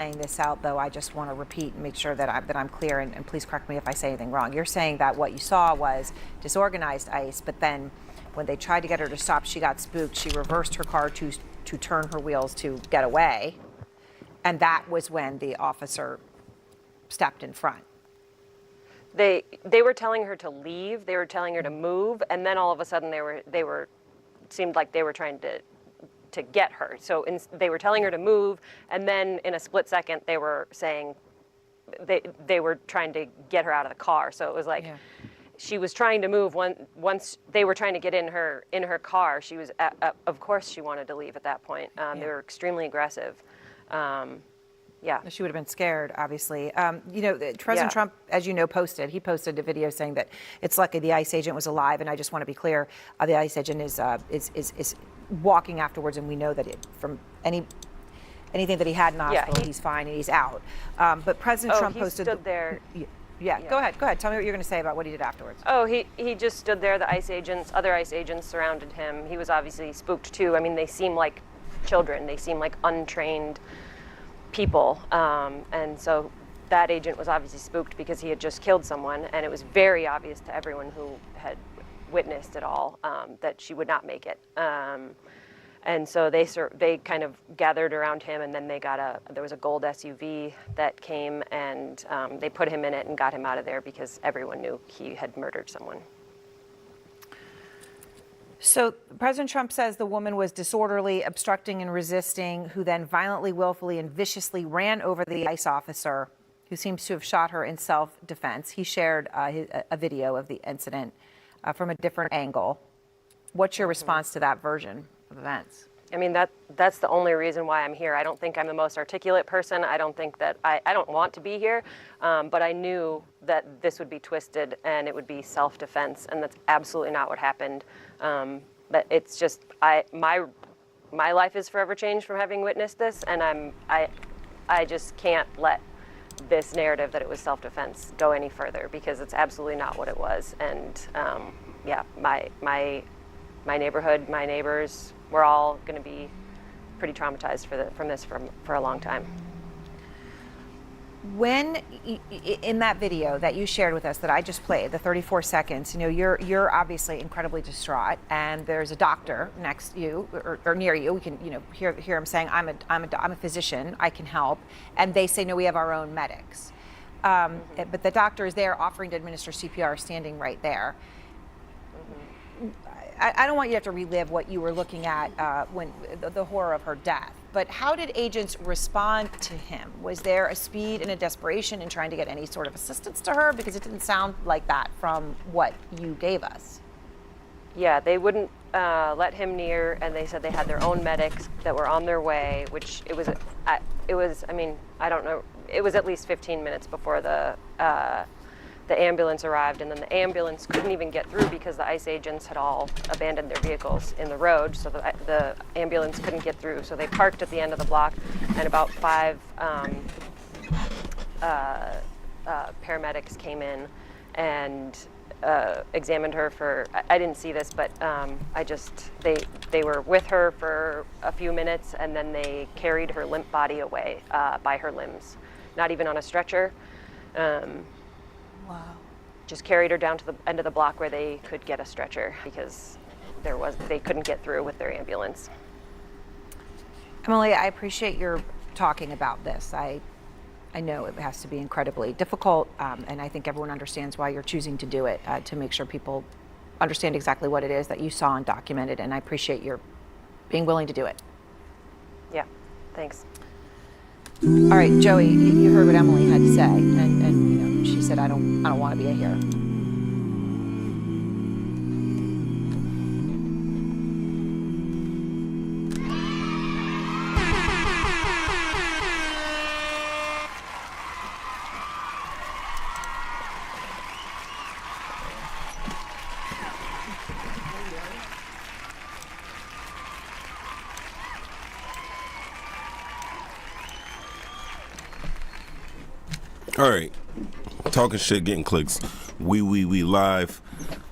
laying this out, though, I just want to repeat and make sure that I'm clear, and please correct me if I say anything wrong. You're saying that what you saw was disorganized ICE, but then when they tried to get her to stop, she got spooked. She reversed her car to turn her wheels to get away, and that was when the officer stepped in front. They were telling her to leave. They were telling her to move, and then all of a sudden seemed like they were trying to get her. So they were telling her to move, and then in a split second they were saying they were trying to get her out of the car. So it was like she was trying to move. Once they were trying to get in her car, she was of course she wanted to leave at that point. They were extremely aggressive. She would have been scared, obviously. President Trump, as you know, posted a video saying that it's lucky the ICE agent was alive, and I just want to be clear, the ICE agent is walking afterwards, and we know that from anything that he had in the hospital, he's fine and he's out. But President Trump posted. Stood there. Go ahead. Tell me what you're going to say about what he did afterwards. Oh, he just stood there. The other ICE agents surrounded him. He was obviously spooked too. I mean, they seem like children. They seem like untrained people, and so that agent was obviously spooked because he had just killed someone, and it was very obvious to everyone who had witnessed it all that she would not make it. And so they kind of gathered around him, and then there was a gold SUV that came, and they put him in it and got him out of there because everyone knew he had murdered someone. So President Trump says the woman was disorderly, obstructing and resisting, who then violently, willfully, and viciously ran over the ICE officer, who seems to have shot her in self-defense. He shared a video of the incident from a different angle. What's your response to that version of events? I mean, that's the only reason why I'm here. I don't think I'm the most articulate person. I don't think that I don't want to be here, but I knew that this would be twisted and it would be self-defense, and that's absolutely not what happened. But it's just my life is forever changed from having witnessed this, and I just can't let this narrative that it was self-defense go any further, because it's absolutely not what it was. And my neighborhood, my neighbors, we're all going to be pretty traumatized from this for a long time. When in that video that you shared with us that I just played, the 34 seconds, you're obviously incredibly distraught, and there's a doctor next to you or near you. We can hear him saying, "I'm a physician. I can help," and they say, "No, we have our own medics." But the doctor is there offering to administer CPR, standing right there. I don't want you to have to relive what you were looking at when the horror of her death, but how did agents respond to him? Was there a speed and a desperation in trying to get any sort of assistance to her? Because it didn't sound like that from what you gave us. Yeah, they wouldn't let him near, and they said they had their own medics that were on their way, which it was, I mean, I don't know, it was at least 15 minutes before the ambulance arrived, and then the ambulance couldn't even get through because the ICE agents had all abandoned their vehicles in the road, so the ambulance couldn't get through. So they parked at the end of the block, and about 5 paramedics came in and examined her for, I didn't see this, but they were with her for a few minutes, and then they carried her limp body away by her limbs, not even on a stretcher. Wow. Just carried her down to the end of the block where they could get a stretcher because they couldn't get through with their ambulance. Emily, I appreciate your talking about this. I know it has to be incredibly difficult, and I think everyone understands why you're choosing to do it, to make sure people understand exactly what it is that you saw and documented, and I appreciate your being willing to do it. Yeah, thanks. All right, Joey, you heard what Emily had to say, and she said, I don't want to be here. All right, talking shit, getting clicks. We live.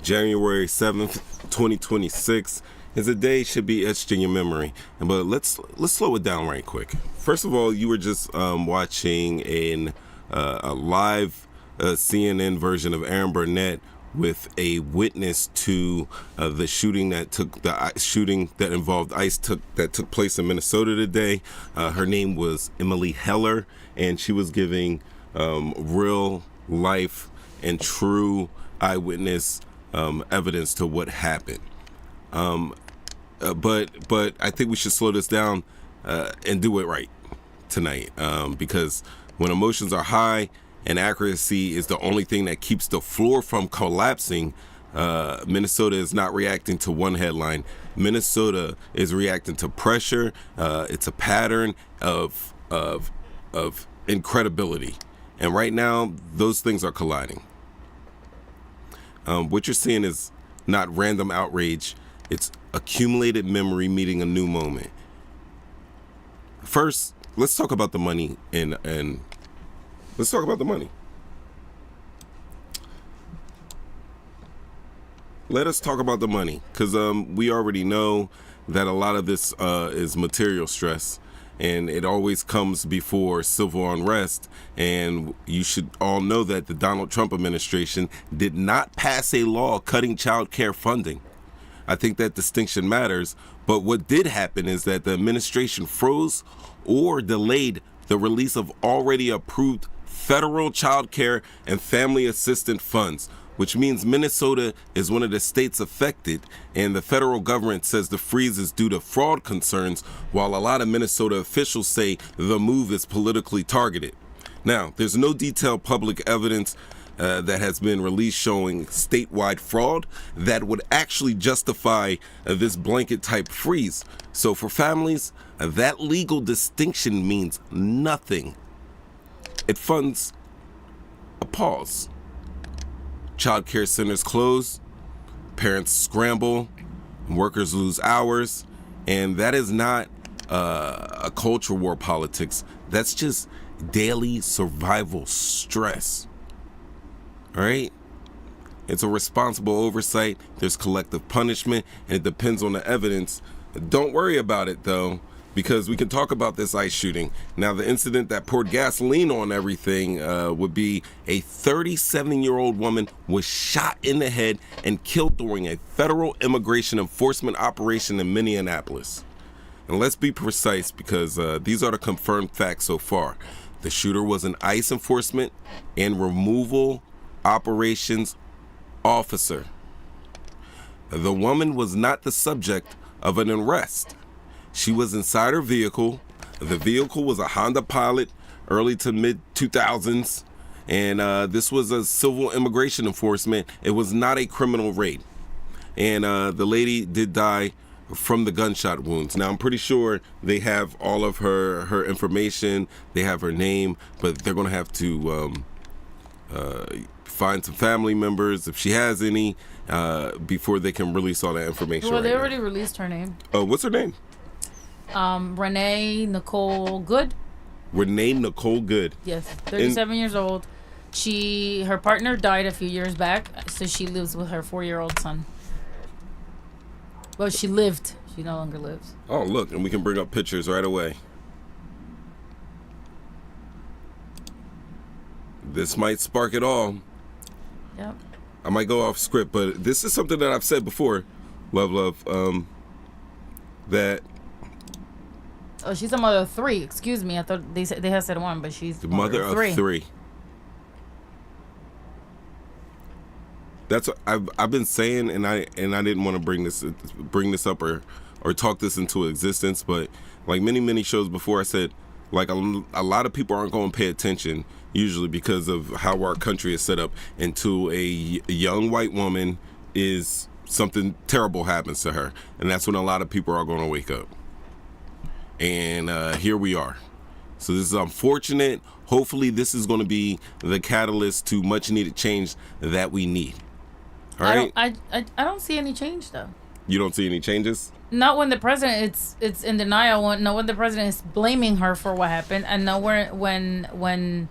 January 7th, 2026 is a day should be etched in your memory. But let's slow it down right quick. first of all, you were just watching a live CNN version of Aaron Burnett with a witness to the shooting that involved ICE that took place in Minnesota today. Her name was Emily Heller, and she was giving real life and true eyewitness evidence to what happened. But I think we should slow this down and do it right tonight, because when emotions are high and accuracy is the only thing that keeps the floor from collapsing, Minnesota is not reacting to one headline. Minnesota is reacting to pressure. It's a pattern of incredibility, and right now those things are colliding. What you're seeing is not random outrage. It's accumulated memory meeting a new moment. First, let's talk about the money and let's talk about the money. Let us talk about the money, because we already know that a lot of this is material stress, and it always comes before civil unrest. And you should all know that the Donald Trump administration did not pass a law cutting child care funding. I think that distinction matters. But what did happen is that the administration froze or delayed the release of already approved federal child care and family assistance funds, which means Minnesota is one of the states affected, and the federal government says the freeze is due to fraud concerns, while a lot of Minnesota officials say the move is politically targeted. Now, there's no detailed public evidence that has been released showing statewide fraud that would actually justify this blanket type freeze. So for families, that legal distinction means nothing. It funds a pause. Child care centers close, parents scramble, workers lose hours, and that is not a culture war politics. That's just daily survival stress. All right? It's a responsible oversight. There's collective punishment, and it depends on the evidence. Don't worry about it, though, because we can talk about this ICE shooting. Now, the incident that poured gasoline on everything would be a 37-year-old woman was shot in the head and killed during a federal immigration enforcement operation in Minneapolis. And let's be precise, because these are the confirmed facts so far. The shooter was an ICE enforcement and removal operations officer. The woman was not the subject of an arrest. She was inside her vehicle. The vehicle was a Honda Pilot, early to mid 2000s, and this was a civil immigration enforcement. It was not a criminal raid, and the lady did die from the gunshot wounds. Now, I'm pretty sure they have all of her information. They have her name, but they're going to have to find some family members, if she has any, before they can release all that information. Well, they already released her name. Oh, what's her name? Renee Nicole Good. Renee Nicole Good. Yes, 37 years old. Her partner died a few years back, so she lives with her 4-year-old son. Well, she lived. She no longer lives. Oh, look, and we can bring up pictures right away. This might spark it all. Yep. I might go off script, but this is something that I've said before, love, that... Oh, she's a mother of 3. Excuse me. I thought they had said 1, but she's the mother of 3. That's what I've been saying, and I didn't want to bring this up or talk this into existence, but like many shows before, I said like a lot of people aren't going to pay attention usually because of how our country is set up until a young white woman is something terrible happens to her, and that's when a lot of people are going to wake up. And here we are. So this is unfortunate. Hopefully this is going to be the catalyst to much needed change that we need. All right. I don't see any change though. You don't see any changes? Not when the president it's in denial. Not when the president is blaming her for what happened, and not when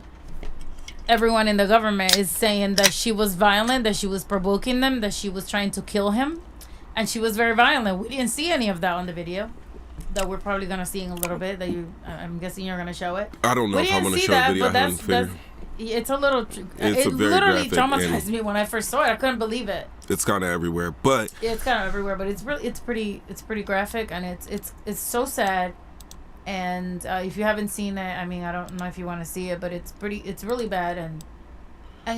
everyone in the government is saying that she was violent, that she was provoking them, that she was trying to kill him, and she was very violent. We didn't see any of that on the video. that we're probably gonna see in a little bit. I'm guessing you're gonna show it. I don't know if I'm going to show the video. But I haven't figured. it's a little. It's it a very literally graphic, traumatized me when I first saw it. I couldn't believe it. It's kind of everywhere, but It's kind of everywhere, but it's pretty graphic, and it's so sad. And if you haven't seen it, I mean, I don't know if you want to see it, but it's really bad, and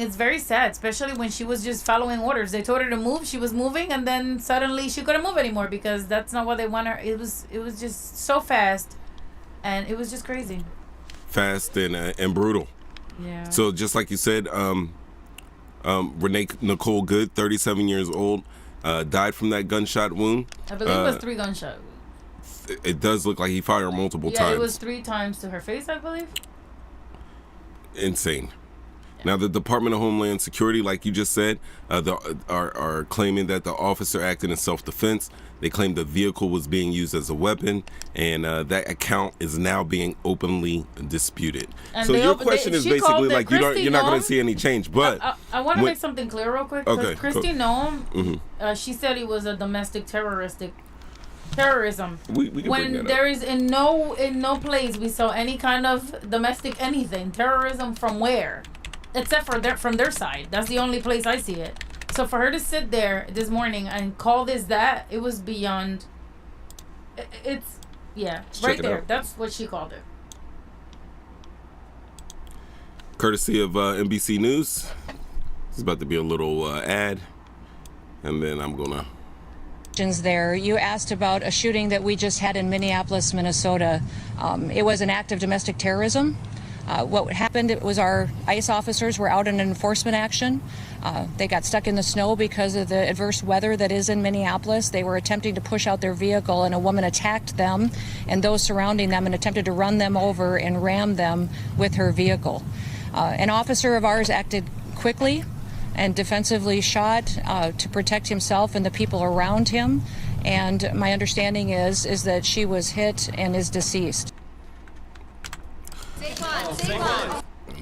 it's very sad, especially when she was just following orders. They told her to move, she was moving, and then suddenly she couldn't move anymore because that's not what they want her. It was just so fast, and it was just crazy. fast and brutal. Yeah. So just like you said, Renee Nicole Good, 37 years old, died from that gunshot wound. I believe it was 3 gunshots. It does look like he fired multiple Yeah, times. it was 3 times to her face, I believe. Insane. Now, the Department of Homeland Security, like you just said, are claiming that the officer acted in self-defense. They claim the vehicle was being used as a weapon, and that account is now being openly disputed. And so your question is basically like you're not going to see any change. But I want to make something clear real quick. Okay, Christy Noem, she said it was a domestic terrorism. We can bring When that there up. is in no place we saw any kind of domestic anything terrorism from where, except for from their side. That's the only place I see it. So for her to sit there this morning and call this that, it was beyond. It's right there. That's what she called it. Courtesy of NBC News. It's about to be a little ad, and then I'm gonna. There. You asked about a shooting that we just had in Minneapolis, Minnesota. It was an act of domestic terrorism. What happened, it was our ICE officers were out in an enforcement action. They got stuck in the snow because of the adverse weather that is in Minneapolis. They were attempting to push out their vehicle, and a woman attacked them and those surrounding them and attempted to run them over and ram them with her vehicle. An officer of ours acted quickly and defensively shot to protect himself and the people around him. And my understanding is that she was hit and is deceased.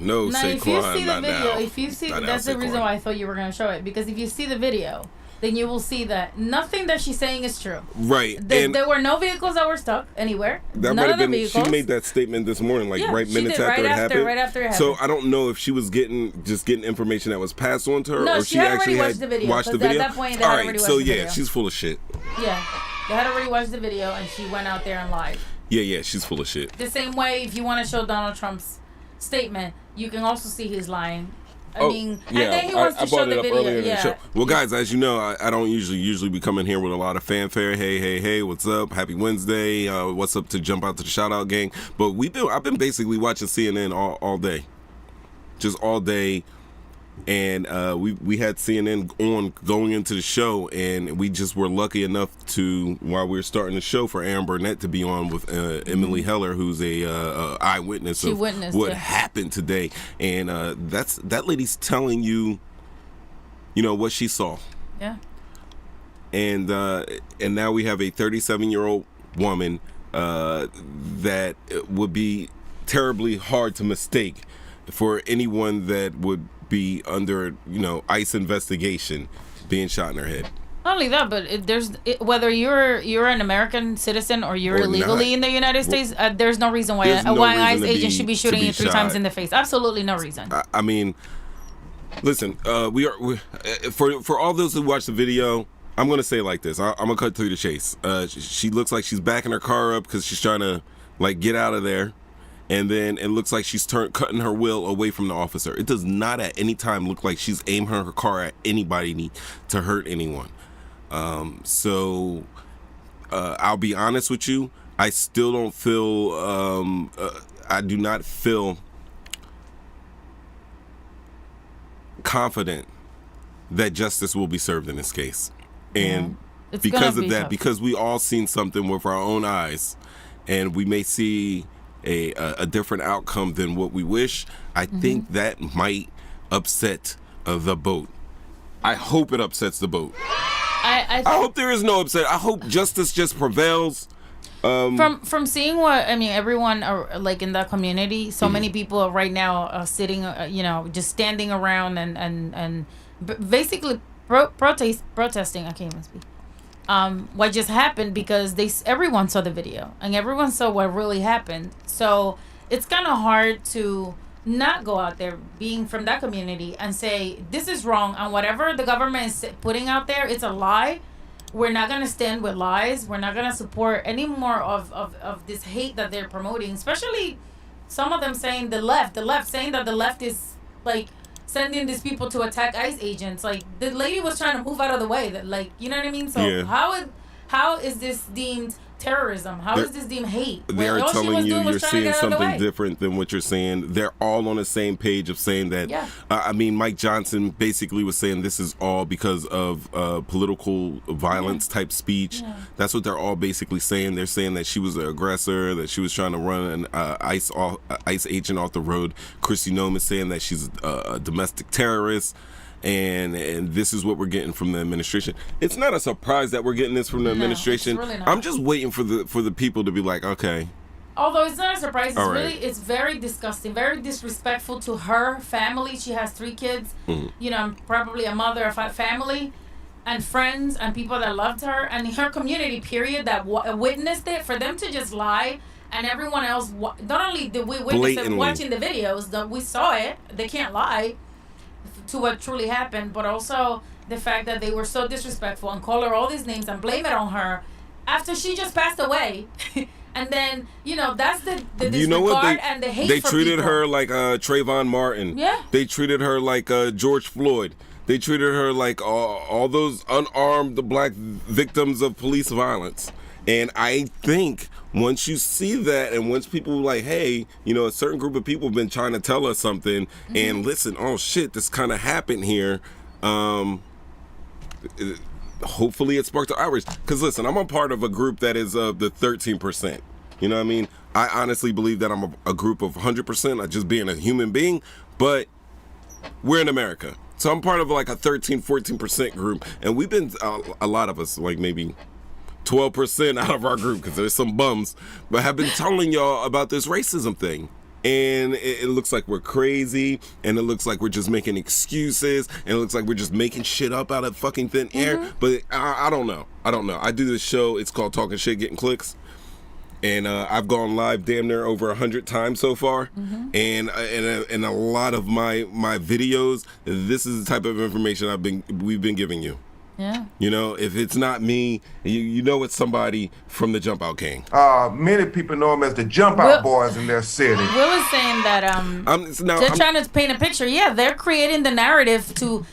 No, Now, Saquon, if you see the not video, now. if you see, Not now, that's the reason Saquon. why I thought you were going to show it. Because if you see the video, then you will see that nothing that she's saying is true. Right. There were no vehicles that were stuck anywhere. That None might have of the been. vehicles. She made that statement this morning, like Yeah, right she minutes did, after right it happened. right after it So happened. I don't know if she was getting information that was passed on to her, No, or she she had already actually watched had the video, watched the 'cause at video. that point they All had right, already so watched the yeah, video. she's full of shit. Yeah. They had already watched the video and she went out there and lied. Yeah, she's full of shit. The same way, if you want to show Donald Trump's statement, you can also see his lying. I mean, and then he wants to show brought the it up video. earlier in the Yeah. show. Well, guys, as you know, I don't usually be coming here with a lot of fanfare. Hey, what's up? Happy Wednesday. What's up to jump out to the shout out gang? But I've been basically watching CNN all day, just all day. And we had CNN on going into the show, and we just were lucky enough to, while we were starting the show, for Aaron Burnett to be on with Emily Heller, who's a eyewitness of what happened today. And that lady's telling you, what she saw. Yeah. And now we have a 37-year-old woman that would be terribly hard to mistake for anyone that would be under, ICE investigation, being shot in her head. Not only that, but whether you're an American citizen or you're illegally in the United States, there's no reason why an ICE agent should be shooting you 3 times in the face. Absolutely no reason. I mean, listen, we for all those who watch the video, I'm gonna say it like this. I'm gonna cut through the chase. She looks like she's backing her car up because she's trying to get out of there. And then it looks like she's cutting her wheel away from the officer. It does not at any time look like she's aiming her car at anybody to hurt anyone. So I'll be honest with you. I still don't feel, I do not feel confident that justice will be served in this case. And because of that, because we all seen something with our own eyes, and we may see a different outcome than what we wish, I think that might upset the boat. I hope it upsets the boat. I hope there is no upset. I hope justice just prevails. From seeing what everyone like in that community, so many people right now are sitting, just standing around and basically protesting. I can't even speak. what just happened, because everyone saw the video and everyone saw what really happened. So it's kind of hard to not go out there, being from that community, and say this is wrong, and whatever the government is putting out there, it's a lie. We're not going to stand with lies. We're not going to support any more of this hate that they're promoting, especially some of them saying the left saying that the left is like sending these people to attack ICE agents. Like, the lady was trying to move out of the way. That, like, you know what I mean? So Yeah. how is this deemed terrorism? How is this deemed hate? They're telling you you're seeing something different than what you're saying. They're all on the same page of saying that. Yeah. I mean, Mike Johnson basically was saying this is all because of political violence type speech. Yeah. That's what they're all basically saying. They're saying that she was an aggressor, that she was trying to run an ICE agent off the road. Kristi Noem is saying that she's a domestic terrorist. And this is what we're getting from the administration. It's not a surprise that we're getting this from the administration. It's really not. I'm just waiting for the people to be like, okay. Although it's not a surprise, it's All right. it's very disgusting, very disrespectful to her family. She has 3 kids, you know, probably a mother of a family, and friends and people that loved her, and her community, period, that witnessed it. For them to just lie, and everyone else, not only did we witness it watching the videos, that we saw it, they can't lie to what truly happened, but also the fact that they were so disrespectful and call her all these names and blame it on her after she just passed away. And then, you know, that's the disregard, you know what? And the hate they for treated people. her like Trayvon Martin. Yeah. They treated her like George Floyd. They treated her like all those unarmed black victims of police violence. And I think once you see that, and once people are like, hey, you know, a certain group of people have been trying to tell us something, and listen, oh shit, this kind of happened here. Hopefully it sparked the outrage. Because listen, I'm a part of a group that is the 13%. You know what I mean? I honestly believe that I'm a group of 100%, just being a human being, but we're in America. So I'm part of like a 13, 14% group. And we've been, a lot of us, like maybe 12% out of our group, because there's some bums, but have been telling y'all about this racism thing. And it looks like we're crazy, and it looks like we're just making excuses, and it looks like we're just making shit up out of fucking thin air. But I don't know. I do this show. It's called Talking Shit, Getting Clicks. And I've gone live damn near over 100 times so far. And in a lot of my videos, this is the type of information we've been giving you. Yeah. You know, if it's not me, you know it's somebody from the Jump Out Gang. Many people know them as the Jump Out Boys in their city. Will is saying that they're trying to paint a picture. Yeah, they're creating the narrative to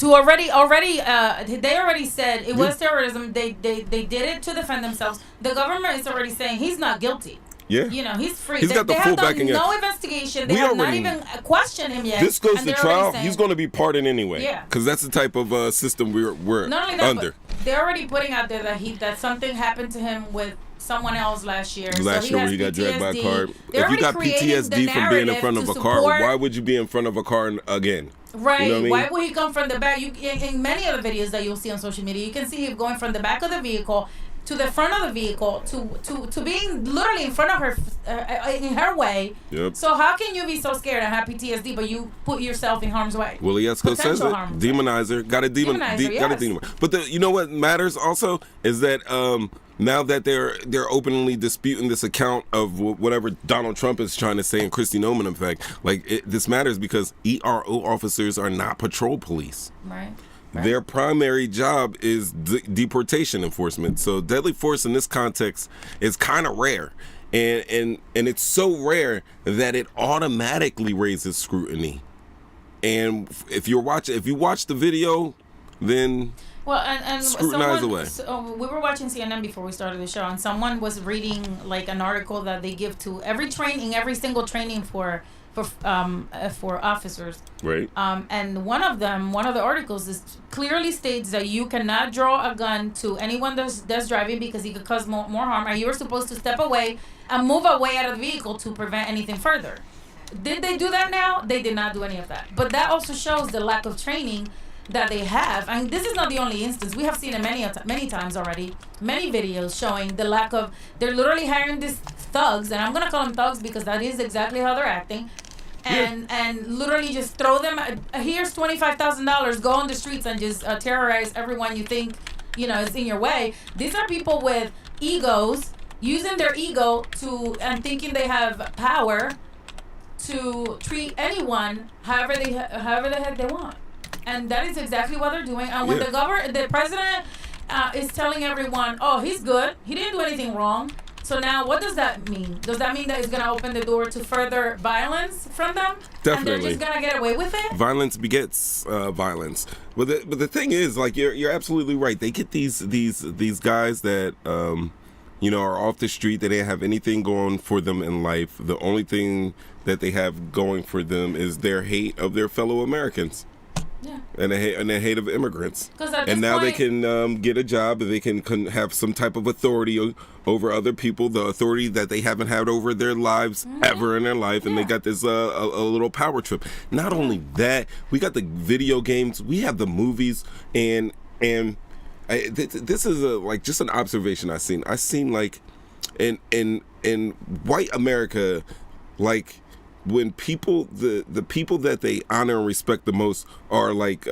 already they already said it was terrorism. They did it to defend themselves. The government is already saying he's not guilty. Yeah. You know, he's free. He's got the full backing. They have done no investigation. They have not even questioned him yet. This goes to trial. He's going to be pardoned anyway. Yeah. Because that's the type of system we're not only that, under. But they're already putting out there that something happened to him with someone else last year. Last year where he got dragged by a car. If you got PTSD from being in front of a car, why would you be in front of a car again? Right. You know what I mean? Why would he come from the back? In many of the videos that you'll see on social media, you can see him going from the back of the vehicle to the front of the vehicle to being literally in front of her in her way. Yep. So how can you be so scared and have PTSD, but you put yourself in harm's way? Willie Esco says it. Demonizer. Got to demonize. But you know what matters also is that now that they're openly disputing this account of whatever Donald Trump is trying to say and Kristi Noem, in fact, this matters because ERO officers are not patrol police. Right. Their primary job is deportation enforcement. So deadly force in this context is kind of rare. And it's so rare that it automatically raises scrutiny. And if you watch the video, then scrutinize away. So we were watching CNN before we started the show, and someone was reading like an article that they give to every single training for officers. Right. And one of the articles clearly states that you cannot draw a gun to anyone that's driving because he could cause more harm, and you're supposed to step away and move away out of the vehicle to prevent anything further. Did they do that now? They did not do any of that. But that also shows the lack of training that they have. And this is not the only instance. We have seen it many times already. Many videos showing the lack of. They're literally hiring these thugs, and I'm gonna call them thugs because that is exactly how they're acting. And literally just throw them. Here's $25,000. Go on the streets and just terrorize everyone you think is in your way. These are people with egos, using their ego and thinking they have power to treat anyone however the heck they want. And that is exactly what they're doing. And when the president is telling everyone, oh, he's good, he didn't do anything wrong. So now what does that mean? Does that mean that it's going to open the door to further violence from them? Definitely. And they're just going to get away with it? Violence begets violence. But the thing is, like, you're absolutely right. They get these guys that are off the street. They didn't have anything going for them in life. The only thing that they have going for them is their hate of their fellow Americans. Yeah. And the hate of immigrants. And now they can get a job. They can have some type of authority over other people, the authority that they haven't had over their lives ever in their life. And they got this a little power trip. Not only that, we got the video games, we have the movies, and this is just an observation I've seen. I've seen like in white America, like, when people, the people that they honor and respect the most are like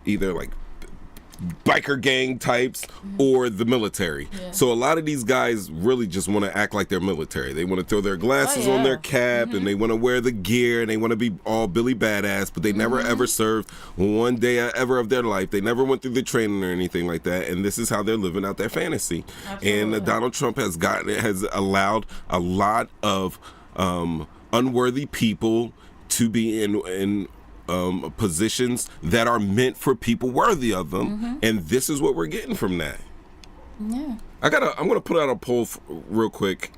either like biker gang types or the military. So a lot of these guys really just want to act like they're military. They want to throw their glasses on their cap, and they want to wear the gear, and they want to be all Billy Badass, but they never ever served one day ever of their life. They never went through the training or anything like that, and this is how they're living out their fantasy. Absolutely. And Donald Trump has allowed a lot of unworthy people to be in positions that are meant for people worthy of them, and this is what we're getting from that. Yeah, I'm gonna put out a poll real quick.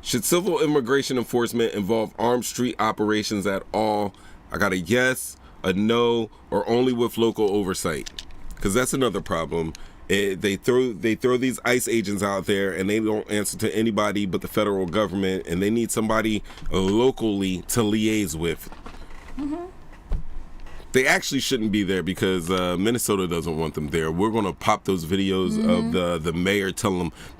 Should civil immigration enforcement involve armed street operations at all? I got a yes, a no, or only with local oversight, because that's another problem. They throw these ICE agents out there, and they don't answer to anybody but the federal government, and they need somebody locally to liaise with. They actually shouldn't be there because Minnesota doesn't want them there. We're going to pop those videos of the mayor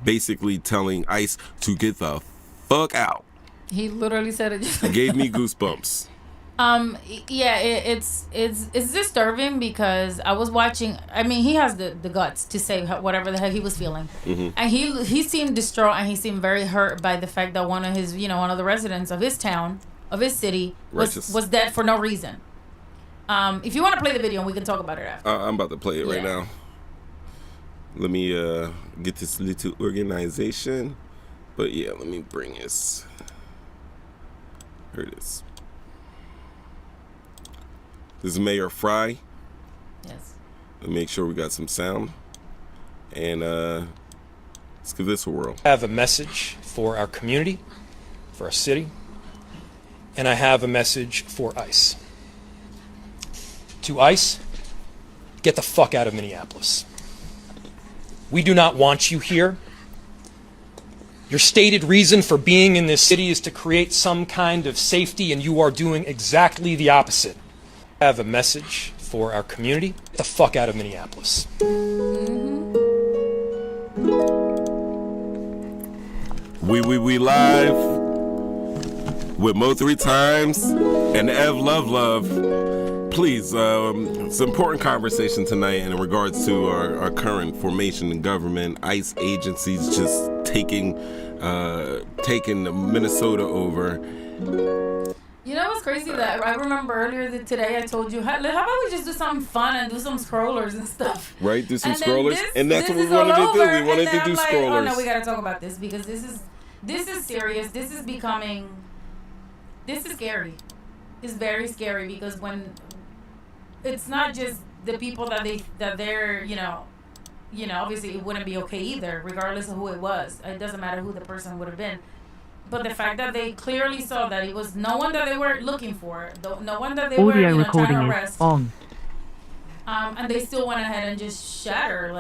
basically telling ICE to get the fuck out. He literally said it. It gave me goosebumps. Yeah, it's disturbing because I was watching. I mean, he has the guts to say whatever the heck he was feeling, and he seemed distraught, and he seemed very hurt by the fact that one of the residents of his town, of his city, was dead for no reason. If you want to play the video, we can talk about it after. I'm about to play it right now. Let me get this little organization, but yeah, let me bring this. Here it is. This is Mayor Fry. Yes. Make sure we got some sound. And let's give this a whirl. I have a message for our community, for our city, and I have a message for ICE. To ICE, get the fuck out of Minneapolis. We do not want you here. Your stated reason for being in this city is to create some kind of safety, and you are doing exactly the opposite. I have a message for our community. Get the fuck out of Minneapolis. We live with Mo 3Times and Ev Love. Please, it's an important conversation tonight in regards to our current formation in government. ICE agencies just taking Minnesota over. You know what's crazy? That I remember earlier today I told you, how about we just do something fun and do some scrollers and stuff? Right, do some scrollers, and that's what we wanted to do. We wanted to do scrollers. Oh no, we got to talk about this because this is serious. This is scary. It's very scary because when it's not just the people that they're obviously it wouldn't be okay either, regardless of who it was. It doesn't matter who the person would have been. But the fact that they clearly saw that it was no one that they were looking for, no one that they were trying to arrest, and they still went ahead and just shatter,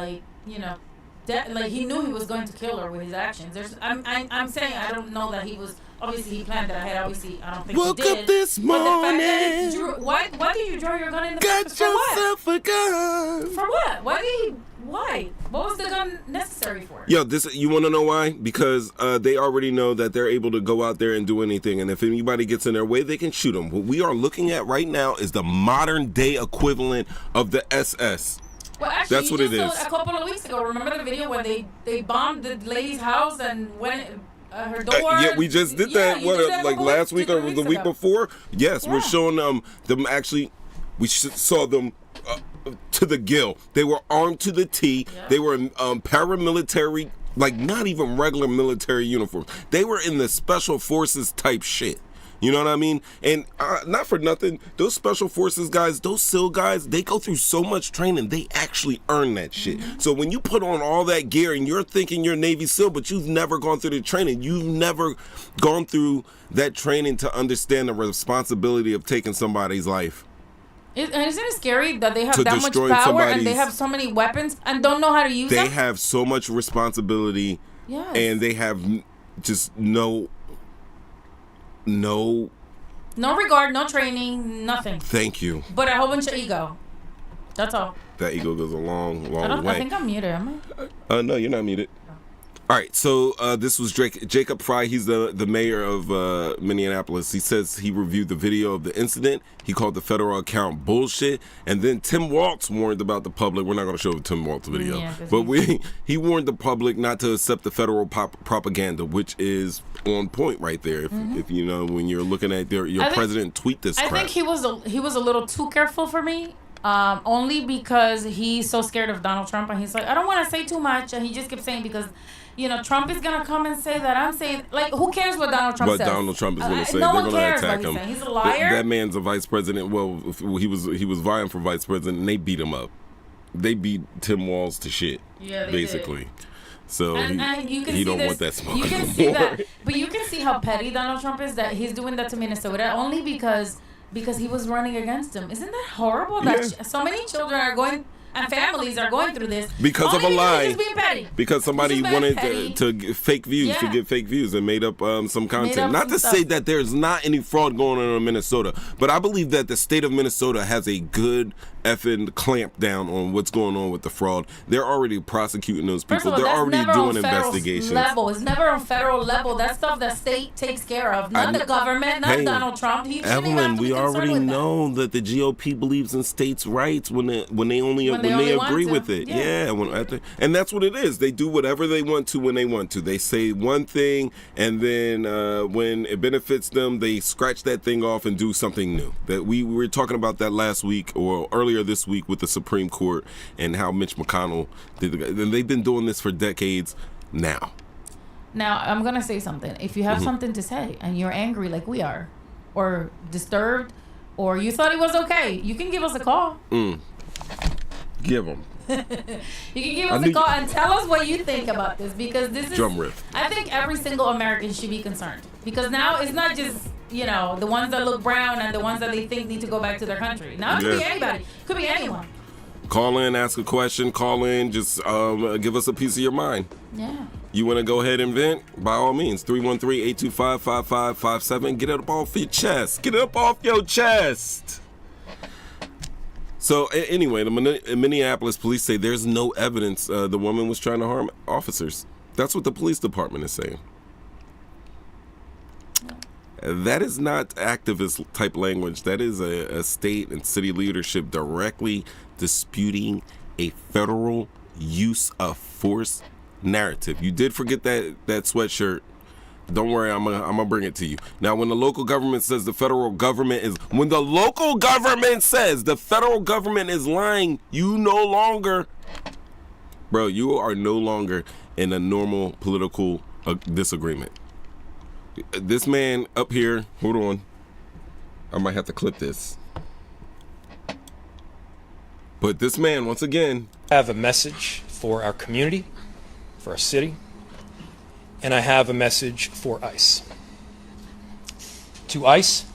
like he knew he was going to kill her with his actions. I'm saying I don't know that he was. Obviously, he planned that ahead. Obviously, I don't think Woke he did. up this But the fact that he morning. why did you draw your gun in the Got first place? For what? yourself a gun. For what? Why? What was the gun necessary for? Yo, you want to know why? Because they already know that they're able to go out there and do anything, and if anybody gets in their way, they can shoot them. What we are looking at right now is the modern day equivalent of the SS. Well, actually, That's what you it just is. saw a couple of weeks ago. Remember the video when they bombed the lady's house and went her door? Yeah, we just did that. you did that Like last week or the week before? Yes, we're Yeah. showing them actually. We saw them to the gill. They were armed to the T. Yeah. They were in paramilitary, like not even regular military uniforms. They were in the special forces type shit. You know what I mean? And not for nothing, those special forces guys, those SEAL guys, they go through so much training, they actually earn that shit. So when you put on all that gear and you're thinking you're Navy SEAL, but you've never gone through the training, you've never gone through that training to understand the responsibility of taking somebody's life. And isn't it scary that they have To that much destroy power and they somebody's- have so many weapons and don't know how to use They them? have so much responsibility, Yes. and they have just no, No regard, no training, nothing. thank you. But a whole bunch of ego. That's all. That ego goes a long, long I way. think I'm muted, am I? No, you're not muted. All right, so this was Jacob Fry. He's the mayor of Minneapolis. He says he reviewed the video of the incident. He called the federal account bullshit. And then Tim Waltz warned about the public. We're not going to show the Tim Waltz video. Yeah, 'cause but he warned the public not to accept the federal propaganda, which is on point right there. If you know, when you're looking at your president tweet this I crap. think he was a little too careful for me. Only because he's so scared of Donald Trump and he's like, I don't want to say too much. And he just kept saying because, Trump is going to come and say that I'm saying, like, who cares what Donald Trump What says? Donald Trump is going to say, no they're one going to cares attack what him. he's saying. He's a liar. That man's a vice president. Well, he was vying for vice president, and they beat him up. They beat Tim Walz to shit. Yeah, they basically. did. So And you can he see don't this, want that smoke You can anymore. see that, but you can see how petty Donald Trump is. That he's doing that to Minnesota only because he was running against him. Isn't that horrible? That so many children are going and families are going through this Because only of a lie. He's being petty. Because somebody He's just being wanted petty. to get fake views, to Yeah. get fake views, and made up some content. up Not some to say stuff. that there's not any fraud going on in Minnesota, but I believe that the state of Minnesota has a good effing clamp down on what's going on with the fraud. They're already prosecuting those First people. of all, They're that's already never doing on federal investigations. level. It's never on federal level. That's stuff the state takes care of, not the government, not Hey, Donald Trump. He shouldn't even Evelyn, have to we be concerned already with that. know that the GOP believes in states' rights when they only agree want with to. it. Yeah. And that's what it is. They do whatever they want to when they want to. They say one thing, and then when it benefits them, they scratch that thing off and do something new. That we were talking about that last week or earlier this week with the Supreme Court and how Mitch McConnell did. And they've been doing this for decades now. Now, I'm going to say something. If you have something to say and you're angry like we are, or disturbed, or you thought it was okay, you can give us a call. Give them. You can give us a call and tell us what you think about this, because this is... Drum riff. I think every single American should be concerned. Because now it's not just, the ones that look brown and the ones that they think need to go back to their country. Now it could be Yeah. anybody. It could be anyone. Call in, ask a question, call in, just give us a piece of your mind. Yeah. You want to go ahead and vent? By all means, 313-825-5557. Get it up off your chest. Get it up off your chest. So anyway, the Minneapolis police say there's no evidence the woman was trying to harm officers. That's what the police department is saying. That is not activist type language. That is a state and city leadership directly disputing a federal use of force narrative. You did forget that sweatshirt. Don't worry, I'm gonna bring it to you. Now, when the local government says the federal government is lying, you no longer, bro, you are no longer in a normal political disagreement. This man up here, hold on, I might have to clip this. But this man, once again, I have a message for our community, for our city, and I have a message for ICE. To ICE,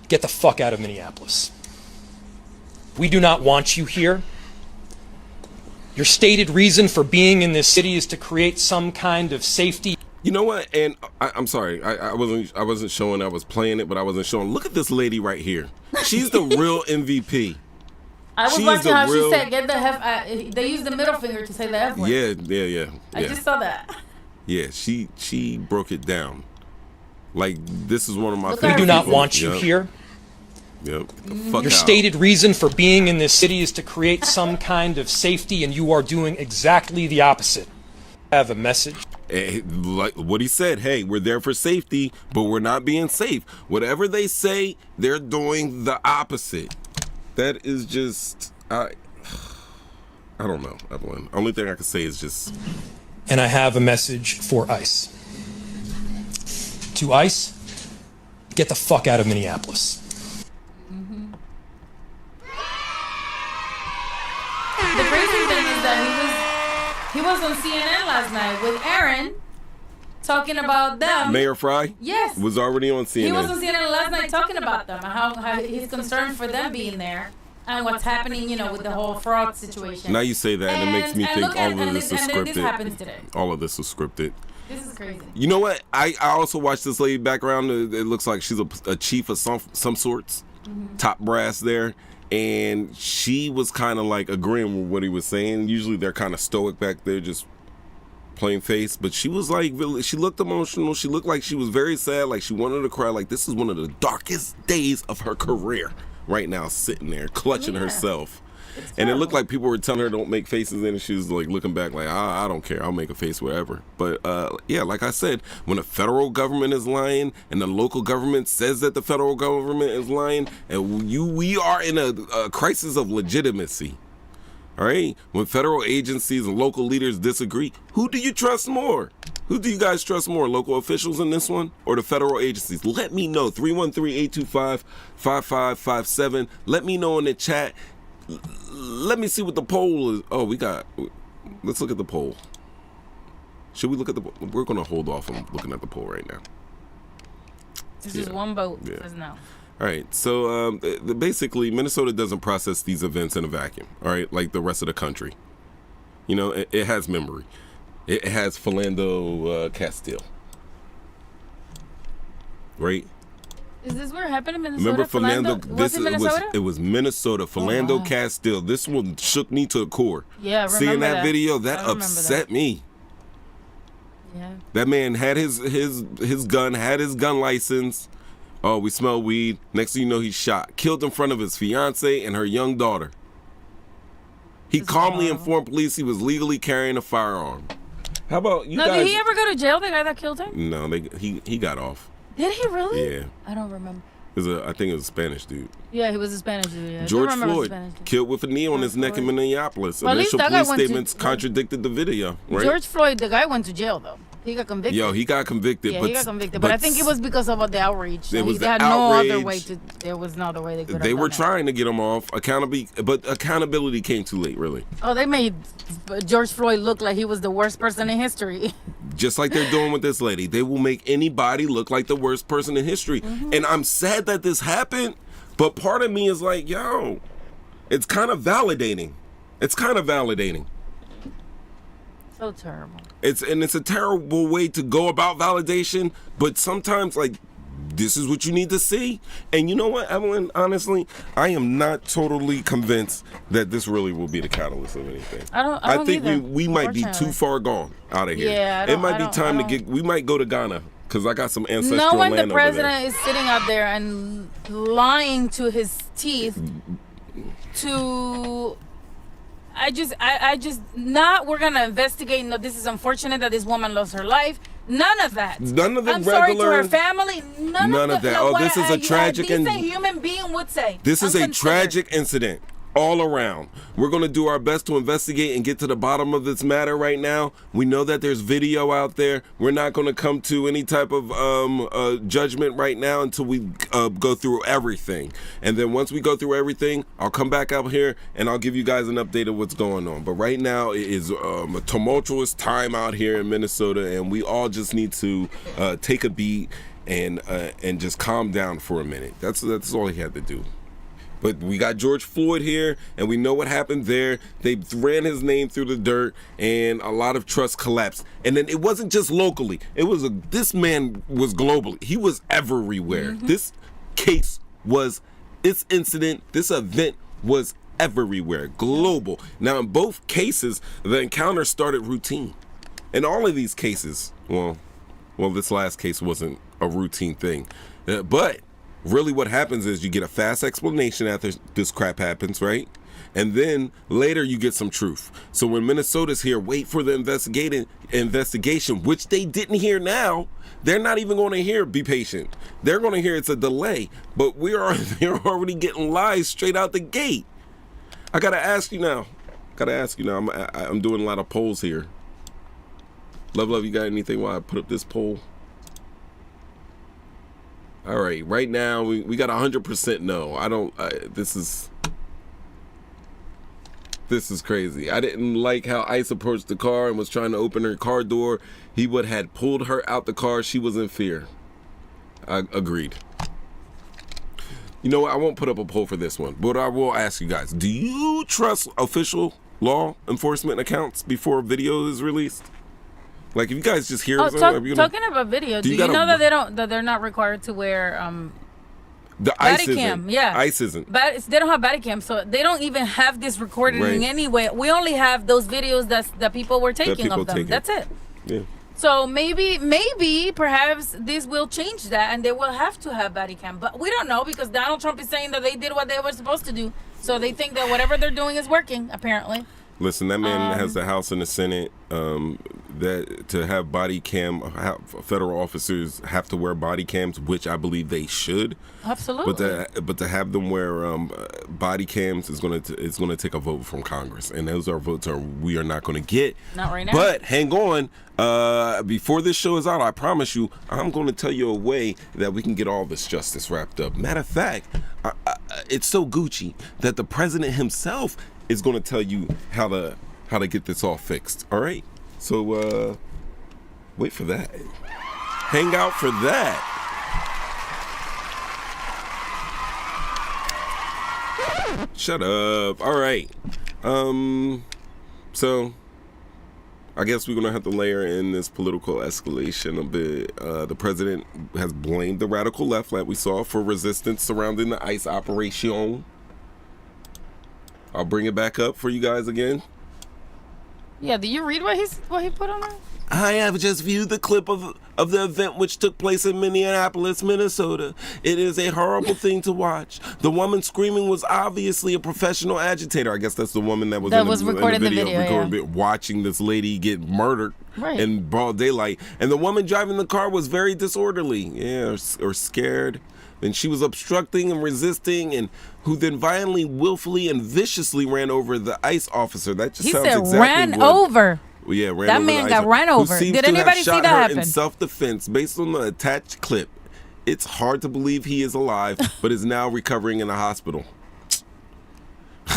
get the fuck out of Minneapolis. We do not want you here. Your stated reason for being in this city is to create some kind of safety. You know what? And I'm sorry, I wasn't showing. I was playing it, but I wasn't showing. Look at this lady right here. She's the real MVP. I was She is watching the how real- she said, "Get the F." They used the middle finger to say the F word. Yeah. I just saw that. Yeah, she broke it down. Like, this is one of my Look We at favorite. do not reason. want you Yep. here. Yep. Get the fuck Your out. stated reason for being in this city is to create some kind of safety, and you are doing exactly the opposite. I have a message. Like what he said, hey, we're there for safety, but we're not being safe. Whatever they say, they're doing the opposite. That is just, I don't know, Evelyn. Only thing I can say is just, And I have a message for ICE. To ICE, get the fuck out of Minneapolis. The crazy thing is that he was on CNN last night with Aaron talking about them. Mayor Fry Yes. was already on CNN. He was on CNN last night talking about them and how he's concerned for them being there and what's happening, with the whole fraud situation. Now you say that, and it makes me And think look at- all of and this this- is and then this scripted. happens today. All of this is scripted. This is crazy. You know what? I also watched this lady background. It looks like she's a chief of some sorts, top brass there. And she was kind of like agreeing with what he was saying. Usually they're kind of stoic back there, just plain face. But she was like, she looked emotional. She looked like she was very sad, like she wanted to cry. Like this is one of the darkest days of her career right now, sitting there clutching herself. And it looked like people were telling her don't make faces, and she was like looking back like, I don't care, I'll make a face wherever. But yeah, like I said, when the federal government is lying and the local government says that the federal government is lying, and we are in a crisis of legitimacy. All right, when federal agencies and local leaders disagree, who do you trust more? Who do you guys trust more, local officials in this one or the federal agencies? Let me know. 313-825-5557. Let me know in the chat. Let me see what the poll is. Oh, let's look at the poll. Should we look at the poll? We're going to hold off on looking at the poll right now. This is one vote. Yeah. Says no. All right, so basically, Minnesota doesn't process these events in a vacuum, all right, like the rest of the country. It has memory. It has Philando Castile, right? Is this what happened in Minnesota? Remember Philando? Was it Minnesota? It was Minnesota. Philando Castile. This one shook me to the core. Yeah, I remember Seeing that that. video, I that remember upset me. Yeah. That man had his gun, had his gun license. Oh, we smell weed. Next thing you know, he's shot. Killed in front of his fiance and her young daughter. He calmly informed police he was legally carrying a firearm. How about you No, guys? did he ever go to jail? The guy that killed him? No, he got off. Did he really? Yeah. I don't remember. I think it was a Spanish dude. Yeah, he was a Spanish dude. Yeah. I do George remember he was a Floyd Spanish dude. killed with a knee on his neck in Minneapolis. Well, at least Initial that guy police went to- statements contradicted the video, right? George Floyd, the guy went to jail though. He got convicted. Yo, he got convicted. Yeah, but he got convicted, but I think it was because of the outrage. It was They the had no other outrage. way to. There was no other way they could. They have were done trying to get him off. But accountability came too late, really. That. Oh, they made George Floyd look like he was the worst person in history. Just like they're doing with this lady. They will make anybody look like the worst person in history. And I'm sad that this happened, but part of me is like, yo, it's kind of validating. So terrible. It's a terrible way to go about validation, but sometimes like this is what you need to see. And you know what, Evelyn, honestly, I am not totally convinced that this really will be the catalyst of anything. I don't think either, we might be too unfortunately. far gone out of here. Yeah, it might be time to we might go to Ghana because I got some ancestral Knowing land the over there. president is sitting out there and lying to his teeth to I just not we're gonna investigate. No, this is unfortunate that this woman lost her life. None of that. None of the I'm sorry to regular- her family. None of that. No, Oh, this is a tragic a and- decent human being would say. This is a Unconsidered. tragic incident all around. We're going to do our best to investigate and get to the bottom of this matter right now. We know that there's video out there. We're not going to come to any type of judgment right now until we go through everything. And then once we go through everything, I'll come back out here and I'll give you guys an update of what's going on. But right now it is a tumultuous time out here in Minnesota, and we all just need to take a beat and just calm down for a minute. That's all he had to do. But we got George Floyd here, and we know what happened there. They ran his name through the dirt, and a lot of trust collapsed. And then it wasn't just locally. It was this man was globally. He was everywhere. This incident, this event was everywhere, global. Now, in both cases, the encounter started routine. In all of these cases, well, this last case wasn't a routine thing, but really what happens is you get a fast explanation after this crap happens, right? And then later you get some truth. So when Minnesota's here, wait for the investigation, which they didn't hear now. They're not even going to hear, be patient. They're going to hear it's a delay, but they're already getting lies straight out the gate. I got to ask you now. I'm doing a lot of polls here. Love, you got anything while I put up this poll? All right, right now we got 100% no. This is crazy. I didn't like how ICE approached the car and was trying to open her car door. He had pulled her out the car. She was in fear. I agreed. You know what? I won't put up a poll for this one, but I will ask you guys, do you trust official law enforcement accounts before a video is released? Like, if you guys just hear talking about video, do you know that they're not required to wear the ICE body cam? Isn't. Yeah, ICE isn't. But they don't have body cam, so they don't even have this recorded in any way. We only have those videos that people were taking of them. That's it. Yeah. So maybe perhaps this will change that, and they will have to have body cam. But we don't know, because Donald Trump is saying that they did what they were supposed to do. So they think that whatever they're doing is working, apparently. Listen, that man has the House and the Senate. That to have body cam, federal officers have to wear body cams, which I believe they should. Absolutely. But to have them wear body cams is going to take a vote from Congress, and those are votes we are not going to get. Not right now. But hang on, before this show is out, I promise you, I'm going to tell you a way that we can get all this justice wrapped up. Matter of fact, it's so Gucci that the president himself is going to tell you how to get this all fixed. All right, so wait for that. Hang out for that. Shut up. All right. So I guess we're gonna have to layer in this political escalation a bit. The president has blamed the radical left, like we saw, for resistance surrounding the ICE operation. I'll bring it back up for you guys again. Yeah, did you read what he put on there? I have just viewed the clip of the event which took place in Minneapolis, Minnesota. It is a horrible thing to watch. The woman screaming was obviously a professional agitator. I guess that's the woman that was recording the video, watching this lady get murdered in broad daylight. And the woman driving the car was very disorderly, or scared. And she was obstructing and resisting, and who then violently, willfully, and viciously ran over the ICE officer. That just sounds exactly ran over. Well, yeah, ran that over man got ran over. Did anybody see that happen? In self-defense, based on the attached clip, it's hard to believe he is alive, but is now recovering in a hospital.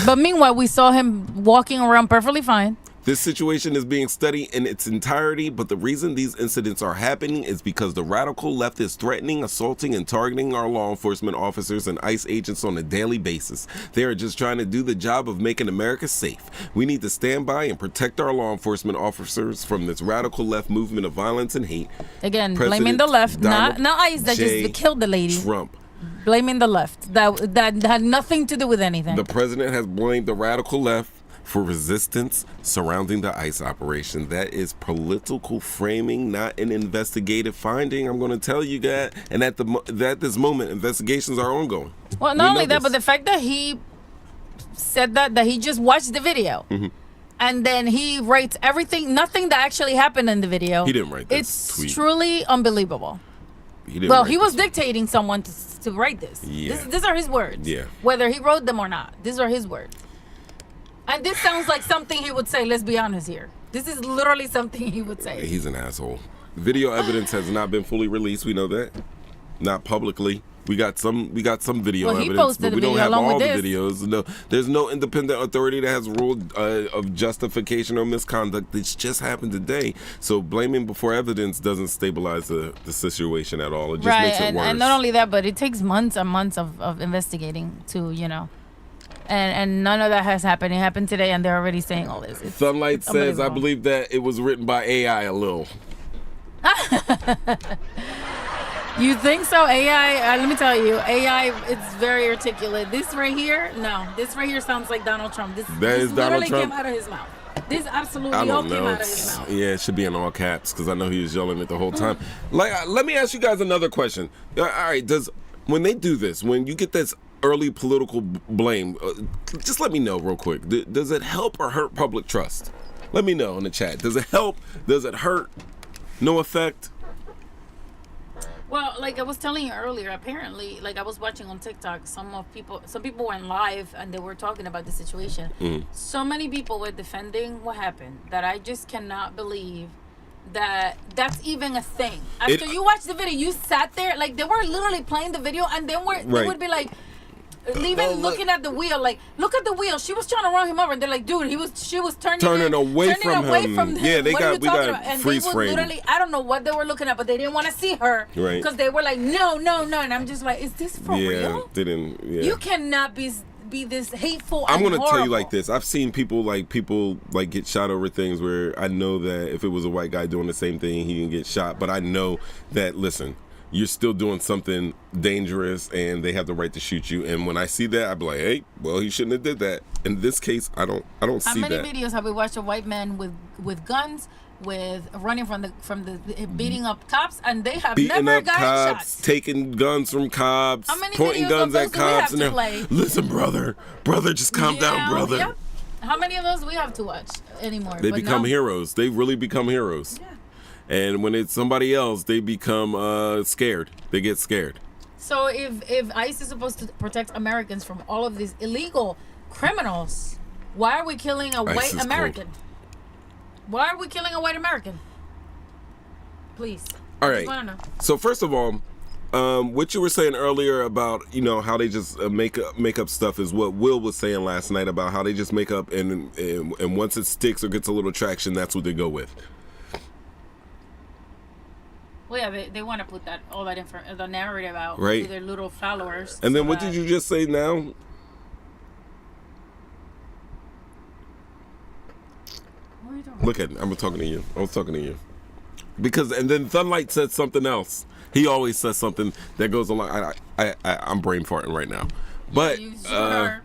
But meanwhile, we saw him walking around perfectly fine. This situation is being studied in its entirety, but the reason these incidents are happening is because the radical left is threatening, assaulting, and targeting our law enforcement officers and ICE agents on a daily basis. They are just trying to do the job of making America safe. We need to stand by and protect our law enforcement officers from this radical left movement of violence and hate. Again, blaming the left, not ICE that just killed the lady. Trump. Blaming the left. That had nothing to do with anything. The president has blamed the radical left for resistance surrounding the ICE operation. That is political framing, not an investigative finding. I'm going to tell you that. And at this moment, investigations are ongoing. Well, not only that, but the fact that he said that he just watched the video. Mm-hmm. And then he writes everything, nothing that actually happened in the video. He didn't write this tweet. It's truly unbelievable. He was dictating someone to write this. Yeah. These are his words. Yeah. Whether he wrote them or not, these are his words. And this sounds like something he would say, let's be honest here. This is literally something he would say. He's an asshole. Video evidence has not been fully released, we know that. Not publicly. We got some video Well, he evidence, posted but a we don't video have along all the with this. videos. No, there's no independent authority that has ruled of justification or misconduct. This just happened today. So blaming before evidence doesn't stabilize the situation at all. It just makes it worse. And not only that, but it takes months and months of investigating to, and none of that has happened. It happened today, and they're already saying all this. Sunlight says, I unbelievable. believe that it was written by AI a little. You think so? AI, let me tell you, AI, it's very articulate. This right here sounds like Donald Trump. This is Donald literally Trump? came out of his mouth. This absolutely I all don't came know. out of his mouth. Yeah, it should be in all caps because I know he was yelling it the whole time. Let me ask you guys another question. All right, when they do this, when you get this early political blame, just let me know real quick. Does it help or hurt public trust? Let me know in the chat. Does it help? Does it hurt? No effect? Well, like I was telling you earlier, apparently, like I was watching on TikTok, some people went live and they were talking about the situation. So many people were defending what happened that I just cannot believe that that's even a thing. After you watched the video, you sat there, like they were literally playing the video, and then they would be like, looking at the wheel, like, look at the wheel. She was trying to run him over, and they're like, dude, she was turning away from him. Yeah, we got and freeze they would frame. literally, I don't know what they were looking at, but they didn't want to see her, Right? Because they were like, no, and I'm just like, is this for real? Yeah. You cannot be this hateful. I'm going to tell you like this. I've seen people get shot over things where I know that if it was a white guy doing the same thing, he didn't get shot. But I know that, listen, you're still doing something dangerous and they have the right to shoot you. And when I see that, I be like, hey, well, he shouldn't have did that. In this case, I don't How see that. many videos have we watched of white men with guns, with running from the beating up cops, and they have Beating never up gotten cops, shot? taking guns from cops, How many pointing videos guns of at those do we have cops, and to they're play? listen, brother, just calm down, brother. Yep. How many of those do we have to watch anymore? They But become no. heroes. They really become heroes. Yeah. And when it's somebody else, they become scared. They get scared. So if ICE is supposed to protect Americans from all of these illegal criminals, why are we killing a white is American? cold. Why are we killing a white American? Please. All I right. just wanna know. So first of all, what you were saying earlier about how they just make up stuff is what Will was saying last night about how they just make up and once it sticks or gets a little traction, that's what they go with. Well, yeah, they want to put all that the narrative out Right. to their little followers. And then so what that- did you just say now? What are you doing? Look at me. I was talking to you. Because and then Sunlight said something else. He always says something that goes along. I'm brain farting right now. But You sure are.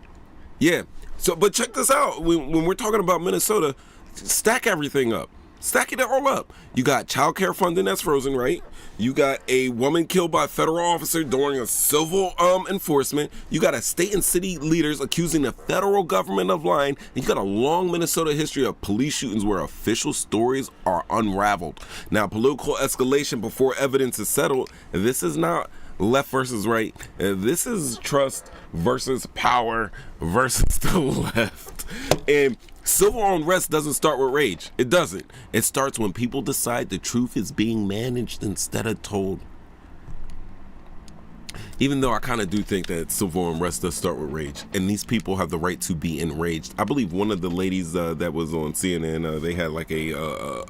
yeah. So but check this out. When we're talking about Minnesota, stack everything up. Stack it all up. You got child care funding that's frozen, right? You got a woman killed by a federal officer during a civil enforcement. You got a state and city leaders accusing the federal government of lying. And you got a long Minnesota history of police shootings where official stories are unraveled. Now, political escalation before evidence is settled. This is not left versus right. This is trust versus power versus the left. And civil unrest doesn't start with rage. It doesn't. It starts when people decide the truth is being managed instead of told. Even though I kind of do think that civil unrest does start with rage, and these people have the right to be enraged. I believe one of the ladies that was on CNN, they had like a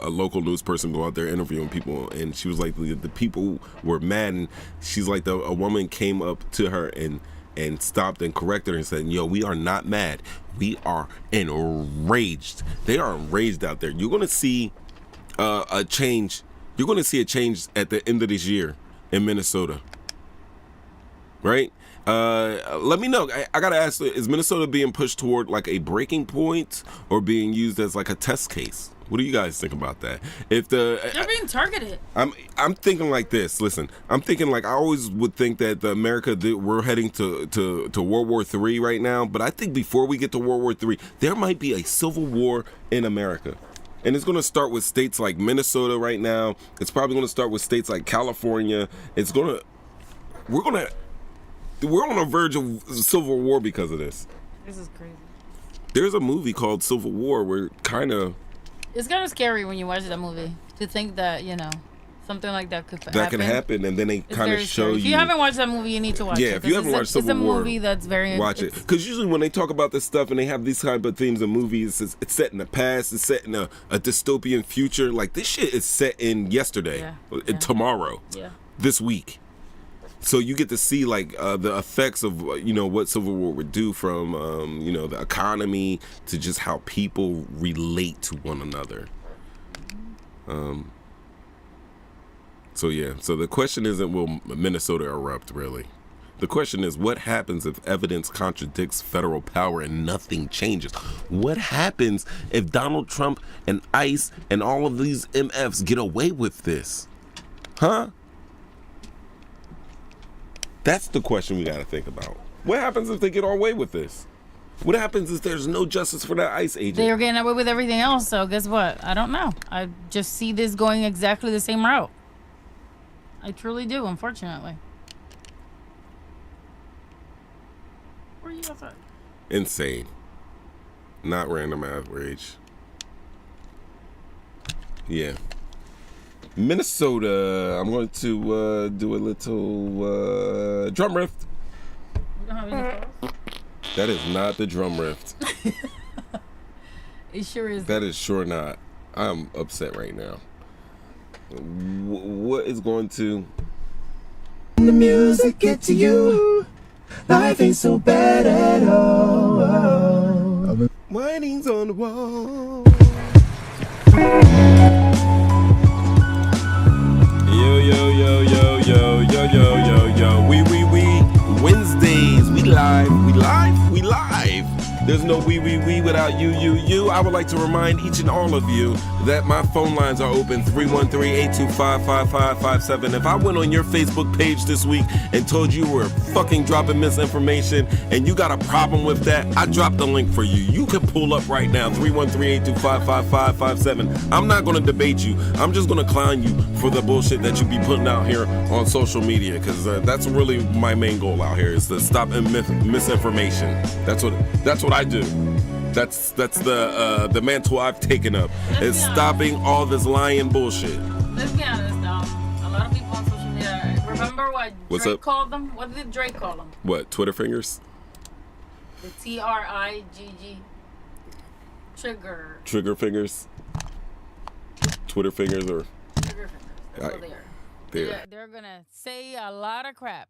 local news person go out there interviewing people, and she was like, the people were mad, and she's like, a woman came up to her and stopped and corrected her and said, yo, we are not mad. We are enraged. They are enraged out there. You're going to see a change. You're going to see a change at the end of this year in Minnesota. Right? Let me know. I got to ask, is Minnesota being pushed toward like a breaking point or being used as like a test case? What do you guys think about that? They're being targeted. I'm thinking like this. Listen, I'm thinking like I always would think that we're heading to World War III right now. But I think before we get to World War III, there might be a civil war in America. And it's going to start with states like Minnesota right now. It's probably going to start with states like California. We're on the verge of civil war because of this. This is crazy. There's a movie called Civil War where It's kind of scary when you watch that movie to think that, something like that could happen. That can happen, and then they It's kind of very show scary. you. If you haven't watched that movie, you need to watch it. Yeah, if you haven't watched Civil it's a War, movie that's very watch it. Because usually when they talk about this stuff and they have these type of themes in movies, it's set in the past, it's set in a dystopian future. Like this shit is set in yesterday, tomorrow, this week. So you get to see like the effects of what Civil War would do, from the economy to just how people relate to one another. So the question isn't will Minnesota erupt, really. The question is, what happens if evidence contradicts federal power and nothing changes? What happens if Donald Trump and ICE and all of these MFs get away with this? Huh? That's the question we got to think about. What happens if they get away with this? What happens if there's no justice for that ICE agent? They're getting away with everything else, so guess what? I don't know. I just see this going exactly the same route. I truly do, unfortunately. Where are you outside? Insane. Not random outrage. Yeah. Minnesota. I'm going to do a little drum riff. We don't have any calls? That is not the drum riff. It sure is. That is sure not. I'm upset right now. What is going to... The music get to you. Life ain't so bad at all. Writings on the wall. Yo, yo, yo, yo, yo, yo, yo, yo, yo. We. Wednesdays. We live. There's no we without you. I would like to remind each and all of you that my phone lines are open, 313-825-5557. If I went on your Facebook page this week and told you were fucking dropping misinformation and you got a problem with that, I dropped the link for you. You can pull up right now, 313-825-5557. I'm not going to debate you. I'm just going to clown you for the bullshit that you be putting out here on social media, because that's really my main goal out here, is to stop misinformation. That's what I do. That's the mantle I've taken up, is stopping all this lying bullshit. Let's be honest, a lot of people on social media, remember what Drake called them? What did Drake call them? What, Twitter fingers? The TRIGG. Trigger fingers? Twitter fingers, or... Trigger fingers. That's what they are. They're gonna say a lot of crap.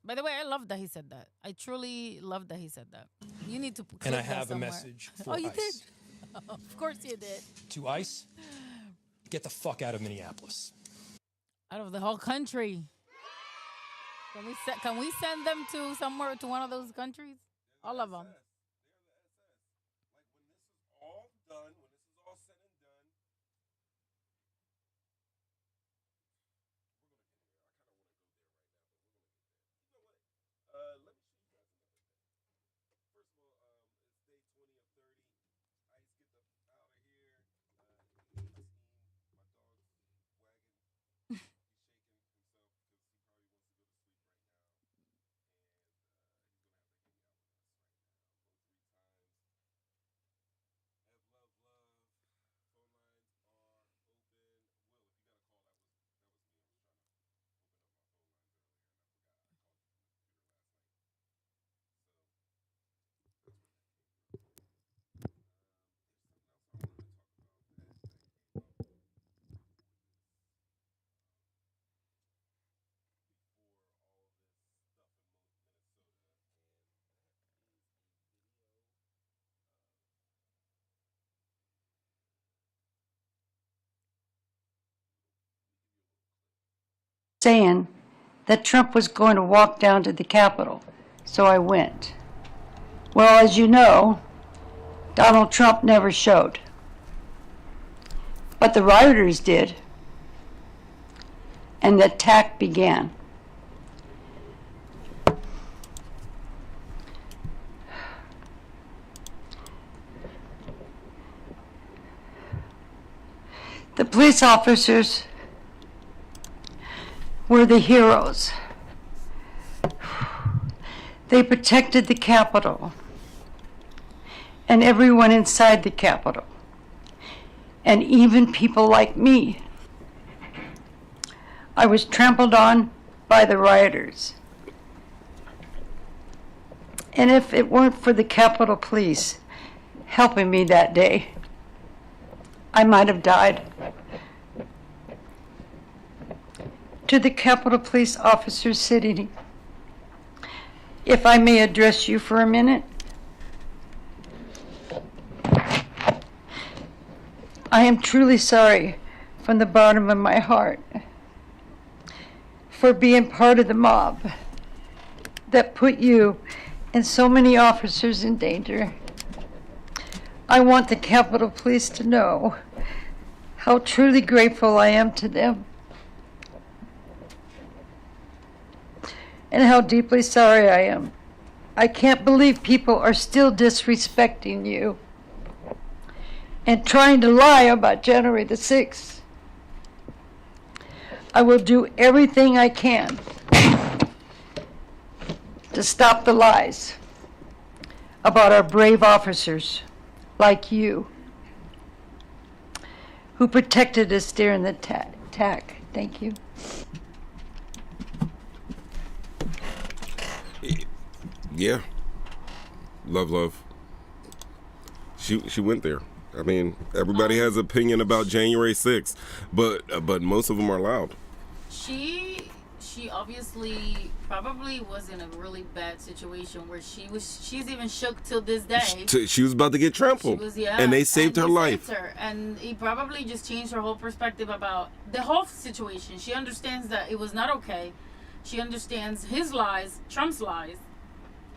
By the way, I love that he said that. I truly love that he said that. You need to clip And I that have somewhere. a message for Oh, you ICE. did? Of course you did. To ICE, get the fuck out of Minneapolis. Out of the whole country. Can we send them to somewhere, to one of those countries? All of them. Saying that Trump was going to walk down to the Capitol, so I went. Well, as you know, Donald Trump never showed. But the rioters did, and the attack began. The police officers were the heroes. They protected the Capitol and everyone inside the Capitol. and even people like me. I was trampled on by the rioters. And if it weren't for the Capitol Police helping me that day, I might have died. To the Capitol Police officers sitting, if I may address you for a minute. I am truly sorry from the bottom of my heart for being part of the mob that put you and so many officers in danger. I want the Capitol Police to know how truly grateful I am to them and how deeply sorry I am. I can't believe people are still disrespecting you and trying to lie about January the 6th. I will do everything I can to stop the lies about our brave officers like you who protected us during the attack. Thank you. Yeah. Love. She went there. I mean, everybody has opinion about January 6th, but most of them are loud. She obviously probably was in a really bad situation where she's even shook till this day. She was about to get trampled. And they saved her life. And he probably just changed her whole perspective about the whole situation. She understands that it was not okay. She understands his lies, Trump's lies.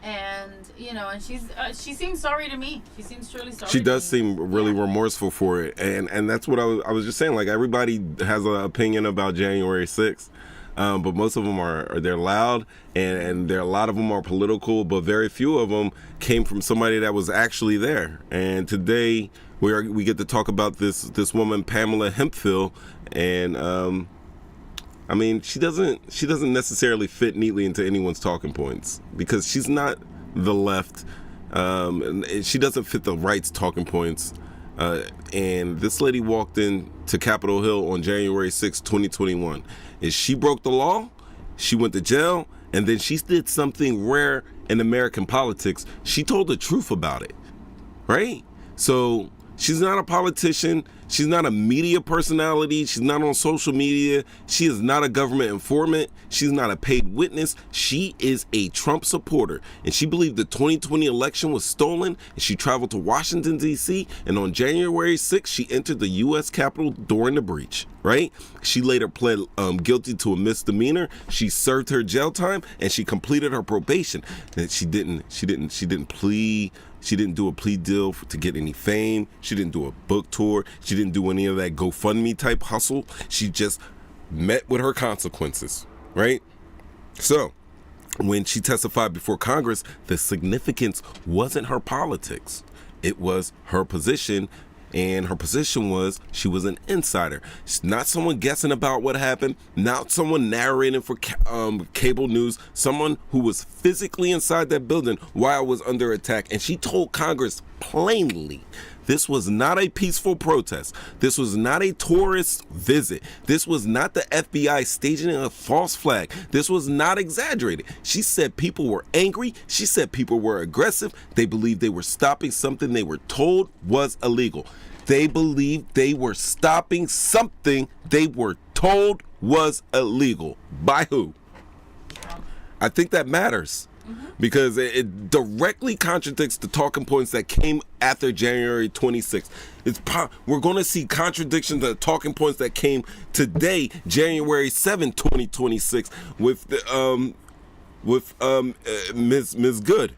And and she seems sorry to me. She seems truly sorry. She does seem really remorseful for it, and that's what I was just saying. Like, everybody has an opinion about January 6th, but most of them they're loud, and a lot of them are political, but very few of them came from somebody that was actually there. And today we get to talk about this woman, Pamela Hemphill, and I mean, she doesn't necessarily fit neatly into anyone's talking points because she's not the left, and she doesn't fit the right's talking points. And this lady walked in to Capitol Hill on January 6, 2021. And she broke the law, she went to jail, and then she did something rare in American politics. She told the truth about it, right? So she's not a politician. She's not a media personality. She's not on social media. She is not a government informant. She's not a paid witness. She is a Trump supporter. And she believed the 2020 election was stolen. And she traveled to Washington, D.C. And on January 6th, she entered the U.S. Capitol during the breach, right? She later pled guilty to a misdemeanor. She served her jail time and she completed her probation. And she didn't plea. She didn't do a plea deal to get any fame. She didn't do a book tour. She didn't do any of that GoFundMe type hustle. She just met with her consequences, right? So when she testified before Congress, the significance wasn't her politics. It was her position. And her position was she was an insider. She's not someone guessing about what happened, not someone narrating for cable news, someone who was physically inside that building while it was under attack. And she told Congress plainly, this was not a peaceful protest. This was not a tourist visit. This was not the FBI staging a false flag. This was not exaggerated. She said people were angry. She said people were aggressive. They believed they were stopping something they were told was illegal. They believed they were stopping something they were told was illegal. By who? I think that matters. Because it directly contradicts the talking points that came after January 26th. We're going to see contradictions of the talking points that came today, January 7, 2026, with Ms. Good.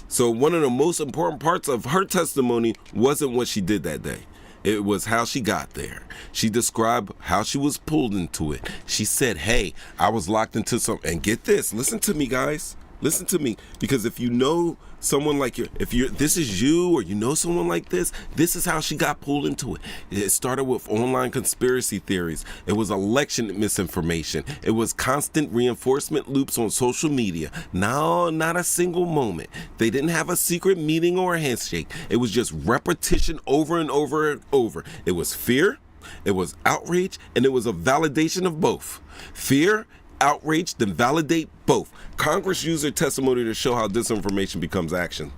So one of the most important parts of her testimony wasn't what she did that day. It was how she got there. She described how she was pulled into it. She said, hey, I was locked into some, and get this, listen to me, guys. Listen to me, because if you know someone like this is you, or you know someone like this is how she got pulled into it. It started with online conspiracy theories. It was election misinformation. It was constant reinforcement loops on social media. No, not a single moment. They didn't have a secret meeting or a handshake. It was just repetition over and over and over. It was fear, it was outrage, and it was a validation of both. Fear, outrage, then validate both. Congress used their testimony to show how disinformation becomes action.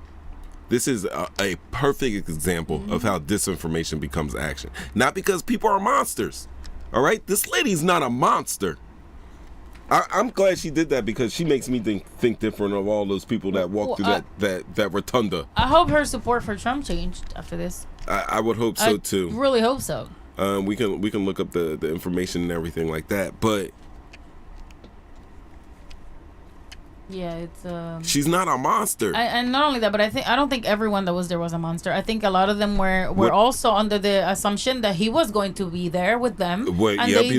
This is a perfect example of how disinformation becomes action. Not because people are monsters. All right? This lady's not a monster. I'm glad she did that, because she makes me think different of all those people that walk through that rotunda. I hope her support for Trump changed after this. I would hope so too. Really hope so. We can look up the information and everything like that, but yeah, it's she's not a monster. And not only that, but I don't think everyone that was there was a monster. I think a lot of them were also under the assumption that he was going to be there with them. He was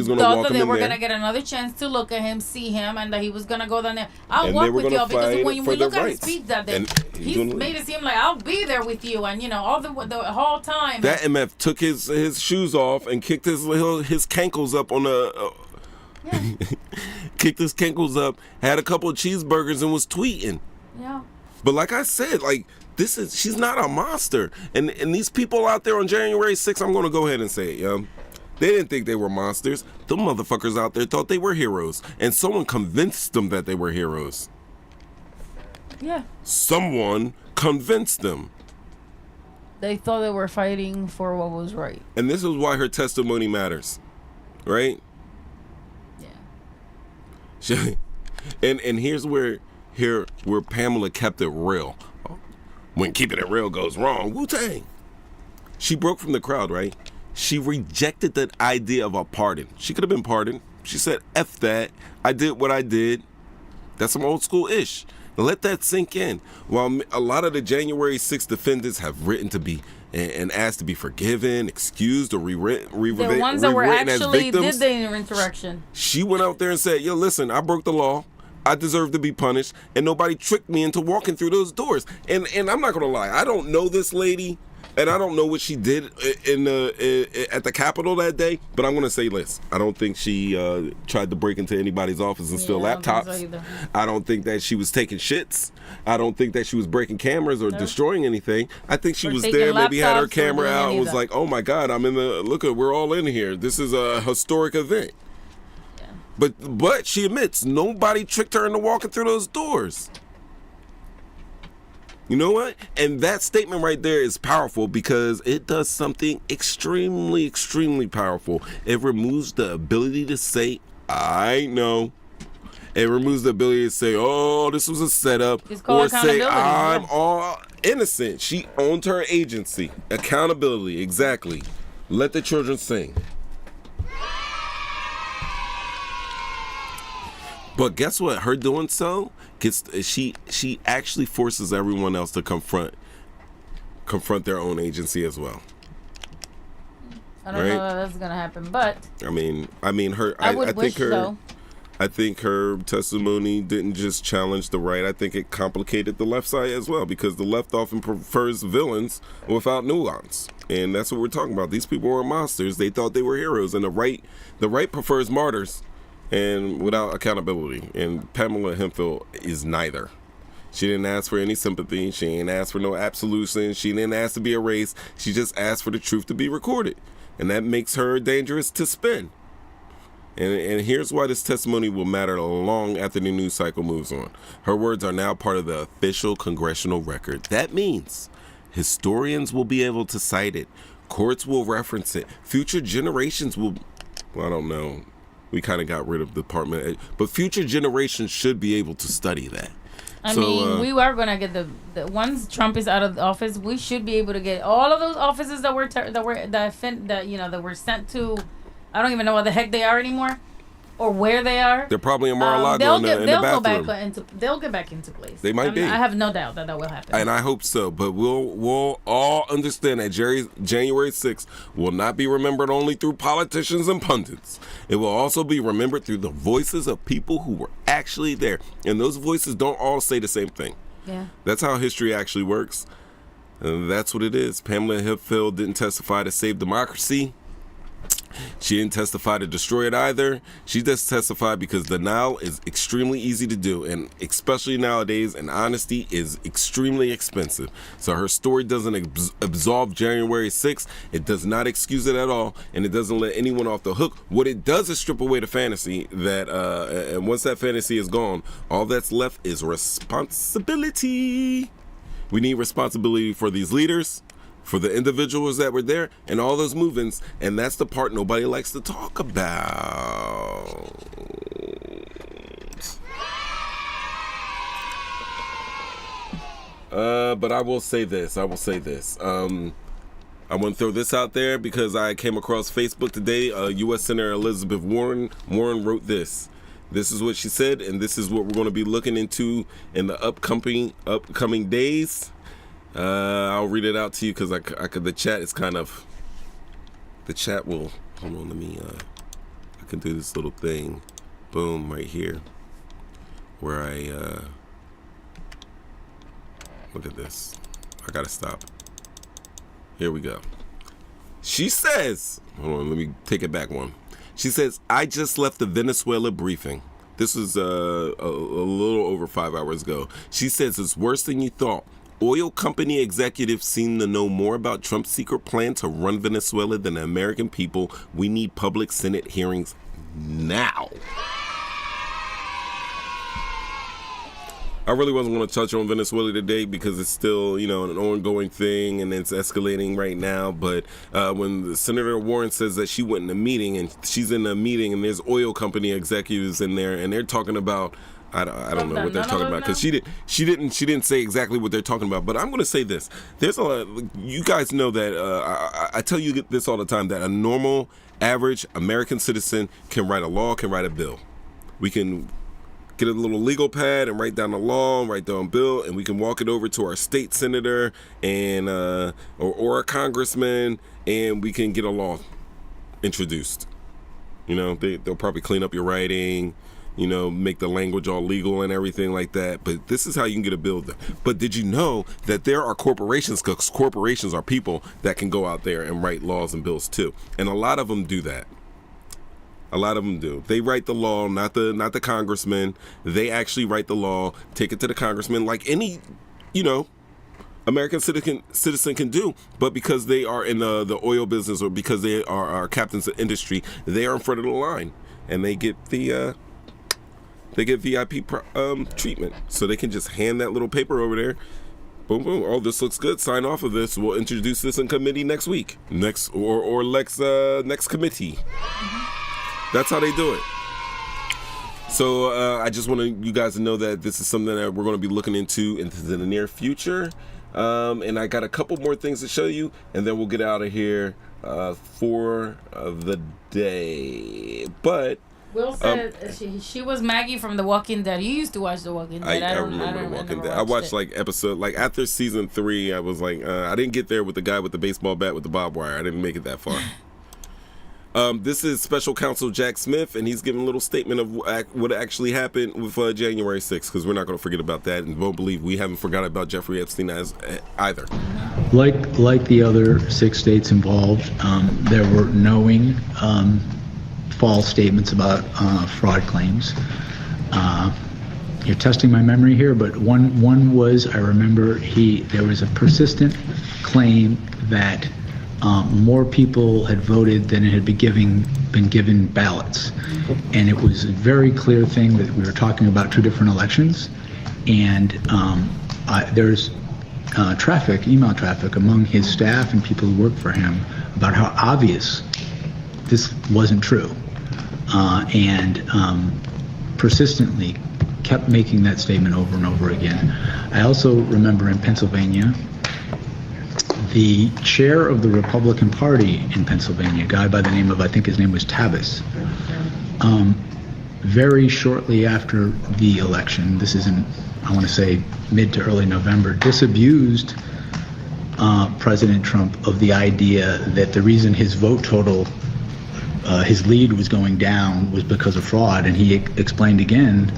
going to thought walk that them they in were there. going to get another chance to look at him, see him, and that he was going to go down there. I'll And walk they were with gonna y'all, because fight when for we look their at his rights. speech that day, And he made it seem like I'll be there with you, and all the whole time. That MF took his shoes off and kicked his cankles up on the. Kicked his cankles up, had a couple of cheeseburgers, and was tweeting. Yeah. But like I said, she's not a monster. And these people out there on January 6th, I'm going to go ahead and say it, yo. They didn't think they were monsters. Them motherfuckers out there thought they were heroes. And someone convinced them that they were heroes. Yeah. Someone convinced them. They thought they were fighting for what was right. And this is why her testimony matters. Right? Yeah. And here's where Pamela kept it real. When keeping it real goes wrong, Wu-Tang. She broke from the crowd, right? She rejected the idea of a pardon. She could have been pardoned. She said, F that. I did what I did. That's some old school ish. Now let that sink in. While a lot of the January 6th defendants have written to be and asked to be forgiven, excused, or rewritten The ones that were as actually victims, did the insurrection. she went out there and said, yo, listen, I broke the law. I deserve to be punished, and nobody tricked me into walking through those doors. And I'm not gonna lie, I don't know this lady, and I don't know what she did at the Capitol that day. But I'm gonna say this: I don't think she tried to break into anybody's office and steal laptops. I don't think that she was taking shits. I don't think that she was breaking cameras or destroying anything. I think she was there, maybe had her camera out, and was like, "Oh my God, I'm in the we're all in here. This is a historic event." But she admits nobody tricked her into walking through those doors. You know what? And that statement right there is powerful, because it does something extremely, extremely powerful. It removes the ability to say, I know. It removes the ability to say, oh, this was a setup. Or say, I'm all innocent. She owned her agency. Accountability, exactly. Let the children sing. But guess what? Her doing so she actually forces everyone else to confront their own agency as well. I don't know that that's gonna happen, but I mean her. I think her testimony didn't just challenge the right. I think it complicated the left side as well, because the left often prefers villains without nuance, and that's what we're talking about. These people were monsters. They thought they were heroes, and the right prefers martyrs. And without accountability. And Pamela Hemphill is neither. She didn't ask for any sympathy. She ain't asked for no absolution. She didn't ask to be erased. She just asked for the truth to be recorded. And that makes her dangerous to spin. And here's why this testimony will matter long after the news cycle moves on. Her words are now part of the official congressional record. That means historians will be able to cite it. Courts will reference it. Future generations will, I don't know. We kind of got rid of the Department, but future generations should be able to study that. I mean, we are gonna get the once Trump is out of the office, we should be able to get all of those offices that were sent to. I don't even know what the heck they are anymore. or where they are, They're probably in Mar-a-Lago in the bathroom. They'll get back into place. They might be. I have no doubt that will happen. And I hope so. But we'll all understand that January 6th will not be remembered only through politicians and pundits. It will also be remembered through the voices of people who were actually there. And those voices don't all say the same thing. Yeah. That's how history actually works. And that's what it is. Pamela Hemphill didn't testify to save democracy. She didn't testify to destroy it either. She just testified because denial is extremely easy to do, and especially nowadays, and honesty is extremely expensive. So her story doesn't absolve January 6th. It does not excuse it at all, and it doesn't let anyone off the hook. What it does is strip away the fantasy that, and once that fantasy is gone, all that's left is responsibility. We need responsibility for these leaders, for the individuals that were there, and all those movements, and that's the part nobody likes to talk about. But I will say this. I want to throw this out there because I came across Facebook today. U.S. Senator Elizabeth Warren wrote this. This is what she said, and this is what we're going to be looking into in the upcoming days. I'll read it out to you because the chat is kind of, the chat will, hold on, I can do this little thing, boom, right here, where look at this, I gotta stop, here we go. She says, hold on, let me take it back one. She says, I just left the Venezuela briefing. This was a little over 5 hours ago. She says, it's worse than you thought. Oil company executives seem to know more about Trump's secret plan to run Venezuela than the American people. We need public Senate hearings now. I really wasn't going to touch on Venezuela today because it's still, an ongoing thing and it's escalating right now. But when Senator Warren says that she went in a meeting and she's in a meeting and there's oil company executives in there and they're talking about, I don't know what they're talking about because she didn't say exactly what they're talking about. But I'm going to say this: there's a lot. You guys know that I tell you this all the time, that a normal, average American citizen can write a law, can write a bill. We can get a little legal pad and write down a law, write down a bill, and we can walk it over to our state senator and or a congressman, and we can get a law introduced. They'll probably clean up your writing. Make the language all legal and everything like that. But this is how you can get a bill done. But did you know that there are corporations, because corporations are people that can go out there and write laws and bills too. And a lot of them do that. A lot of them do. They write the law, not the congressman. They actually write the law, take it to the congressman like any, American citizen can do. But because they are in the oil business or because they are captains of industry, they are in front of the line. And they get the... They get VIP treatment, so they can just hand that little paper over there. Boom, boom. Oh, this looks good. Sign off of this. We'll introduce this in committee next week. Next committee. That's how they do it. So I just want you guys to know that this is something that we're going to be looking into the near future. And I got a couple more things to show you, and then we'll get out of here for the day. But Will said she was Maggie from The Walking Dead. You used to watch The Walking Dead. I remember The Walking Dead. I watched after season 3. I was like, I didn't get there with the guy with the baseball bat with the barbed wire. I didn't make it that far. This is Special Counsel Jack Smith, and he's giving a little statement of what actually happened with January 6th, because we're not going to forget about that, and won't believe we haven't forgot about Jeffrey Epstein either. Like the other 6 states involved, there were knowing false statements about fraud claims. You're testing my memory here, but one was, I remember there was a persistent claim that more people had voted than it had been given ballots. And it was a very clear thing that we were talking about 2 different elections. And there's email traffic among his staff and people who work for him about how obvious this wasn't true. And persistently kept making that statement over and over again. I also remember in Pennsylvania, the chair of the Republican Party in Pennsylvania, a guy by the name of, I think his name was Tavis, very shortly after the election, this is in, I want to say, mid to early November, disabused President Trump of the idea that the reason his vote total, his lead was going down was because of fraud. And he explained again,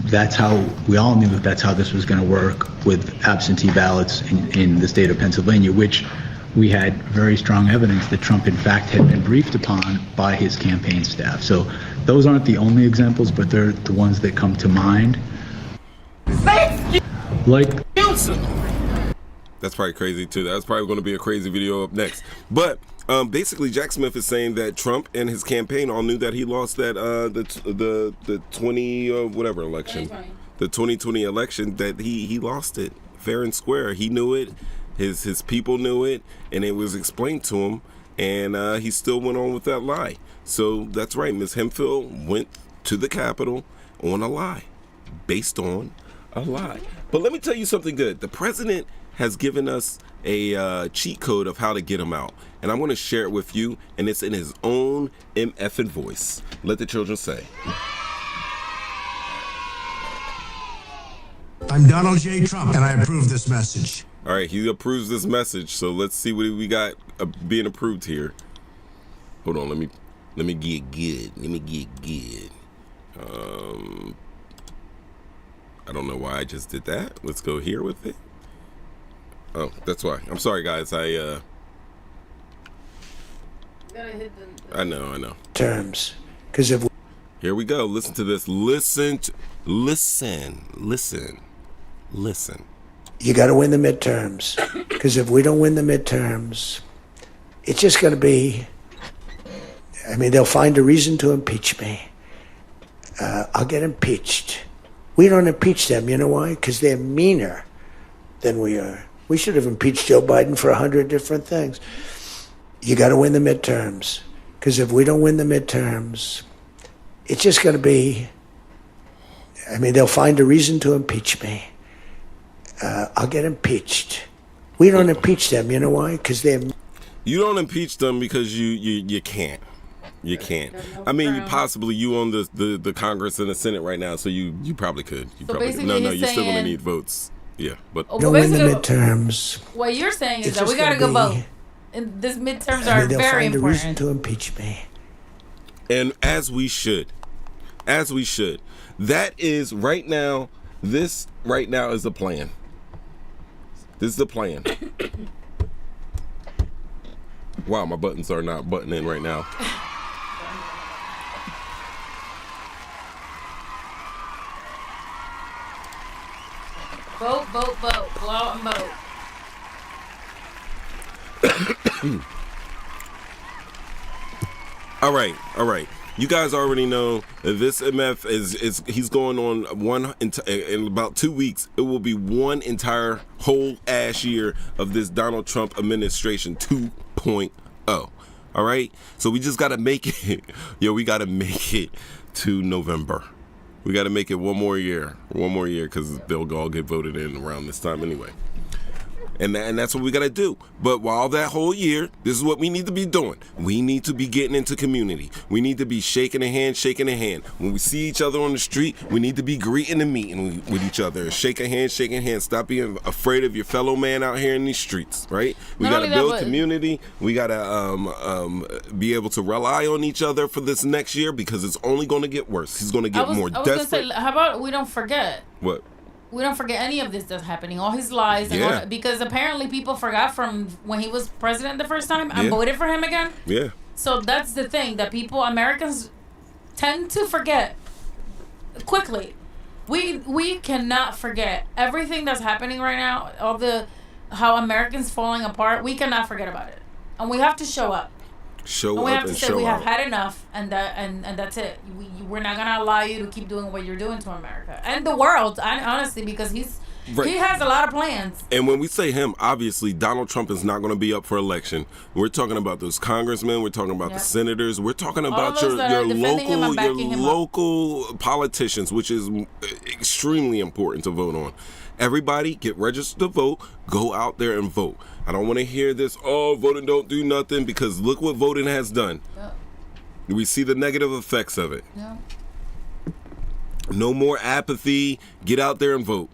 that's how, we all knew that that's how this was going to work with absentee ballots in the state of Pennsylvania, which we had very strong evidence that Trump, in fact, had been briefed upon by his campaign staff. So those aren't the only examples, but they're the ones that come to mind. Like, that's probably crazy too. That's probably going to be a crazy video up next. But basically, Jack Smith is saying that Trump and his campaign all knew that he lost that the 20 whatever election, the 2020 election, that he lost it fair and square. He knew it. His people knew it, and it was explained to him, and he still went on with that lie. So that's right. Ms. Hemphill went to the Capitol on a lie, based on a lie. But let me tell you something good. The president has given us a cheat code of how to get him out, and I'm going to share it with you, and it's in his own MFing voice. Let the children say. I'm Donald J. Trump, and I approve this message. All right, he approves this message, so let's see what we got being approved here. Hold on, let me get good. Let me get good. I don't know why I just did that. Let's go here with it. Oh, that's why. I'm sorry, guys. I know. Terms, because if here we go. Listen to this. Listen. You got to win the midterms, because if we don't win the midterms, it's just going to be, I mean, they'll find a reason to impeach me. I'll get impeached. We don't impeach them. You know why? Because they're meaner than we are. We should have impeached Joe Biden for 100 different things. You got to win the midterms, because if we don't win the midterms, it's just going to be, I mean, they'll find a reason to impeach me. I'll get impeached. We don't impeach them. You know why? Because they're... You don't impeach them because you can't. You can't. I mean, you on the Congress and the Senate right now, so you probably could. No, you're still going to need votes. Yeah, but... don't win the midterms. What you're saying is that we got to go vote. And these midterms are they'll very find important. A reason to impeach me. And as we should. That is right now, this right now is the plan. This is the plan. Wow, my buttons are not buttoning right now. Vote. Go out and vote. All right. You guys already know that this MF he's going on in about 2 weeks. It will be one entire whole ass year of this Donald Trump administration 2.0. All right. So we just got to make it. We got to make it to November. We got to make it one more year because they'll all get voted in around this time anyway. And that's what we got to do. But while that whole year, this is what we need to be doing. We need to be getting into community. We need to be shaking a hand. When we see each other on the street, we need to be greeting and meeting with each other. Shake a hand. Stop being afraid of your fellow man out here in these streets, right? We got to build community. We got to be able to rely on each other for this next year because it's only going to get worse. He's going to get more desperate. Gonna say, how about we don't forget? What? We don't forget any of this that's happening. All his lies. And because apparently people forgot from when he was president the first time and voted for him again. Yeah. So that's the thing that Americans tend to forget quickly. We cannot forget everything that's happening right now. How Americans falling apart. We cannot forget about it. And we have to show up. We have to say we have had enough, and that's it. We're not gonna allow you to keep doing what you're doing to America and the world. Honestly, because he has a lot of plans. And when we say him, obviously Donald Trump is not going to be up for election. We're talking about those congressmen. We're talking about the senators. We're talking about your local politicians, which is extremely important to vote on. Everybody get registered to vote. Go out there and vote. I don't want to hear this, voting don't do nothing, because look what voting has done. We see the negative effects of it. Yeah. No more apathy. Get out there and vote.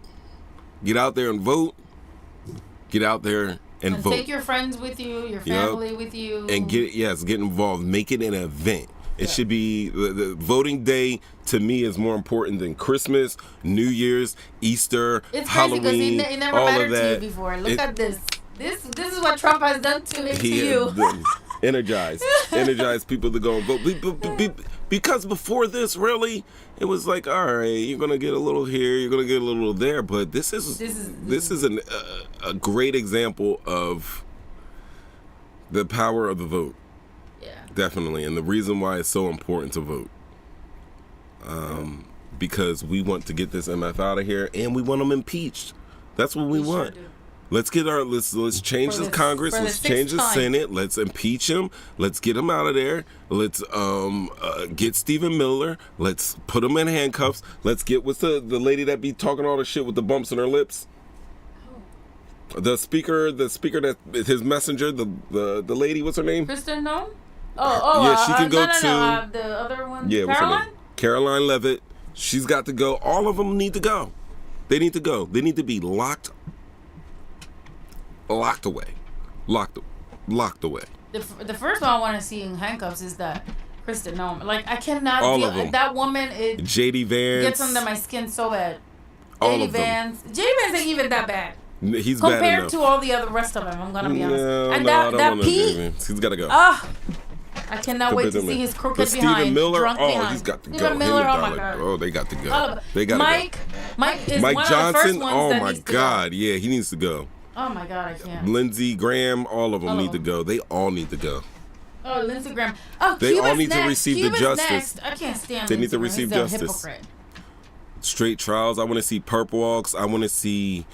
Get out there and vote. Get out there and vote. Take your friends with you, your family with you. And get involved. Make it an event. It should be the voting day. To me, is more important than Christmas, New Year's, Easter, it's Halloween. Crazy because it never all mattered of that. to you before. Look at this. This is what Trump has done to you. Energize people to go and vote. Because before this, really, it was like, all right, you're gonna get a little here, you're gonna get a little there, but this is a great example of the power of the vote. Yeah, definitely, and the reason why it's so important to vote. Because we want to get this MF out of here, and we want them impeached. That's what we want. Sure do. Let's change the Congress. Let's change the Senate. Let's impeach him. Let's get him out of there. Let's get Stephen Miller. Let's put him in handcuffs. Let's get what's the lady that be talking all the shit with the bumps in her lips. The speaker that his messenger. The lady. What's her name? Kristen Noem? Yeah, she can go to the other one. Yeah, what's Caroline? her name? Caroline Leavitt. She's got to go. All of them need to go. They need to go. They need to be locked away. Locked away. The first one I want to see in handcuffs is that Kristen Noem. Like, I cannot All deal. of them. That woman, it JD Vance gets under my skin so bad. All JD of them. Vance. JD Vance ain't even that bad. He's bad compared enough. to all the other rest of them. I'm gonna be honest. No, And I don't that want Pete. He's got to go. I cannot wait to see his crooked but behind. Stephen Miller, drunk behind. he's got to go. Stephen Miller, oh my God. God. Oh, they got to go. All of it. They got Mike is Mike one Johnson. of the first ones Oh that my needs to God, yeah, he needs to go. go. Oh my God, I can't. Lindsey Graham, all of them All need of to them. go. They all need to go. Oh, Lindsey Graham. Oh, They Cuba's all need to next. receive the Cuba's justice. Next. I can't stand. They need to Lindsey receive Graham. He's a justice. hypocrite. Straight trials. I want to see perp walks. I want to see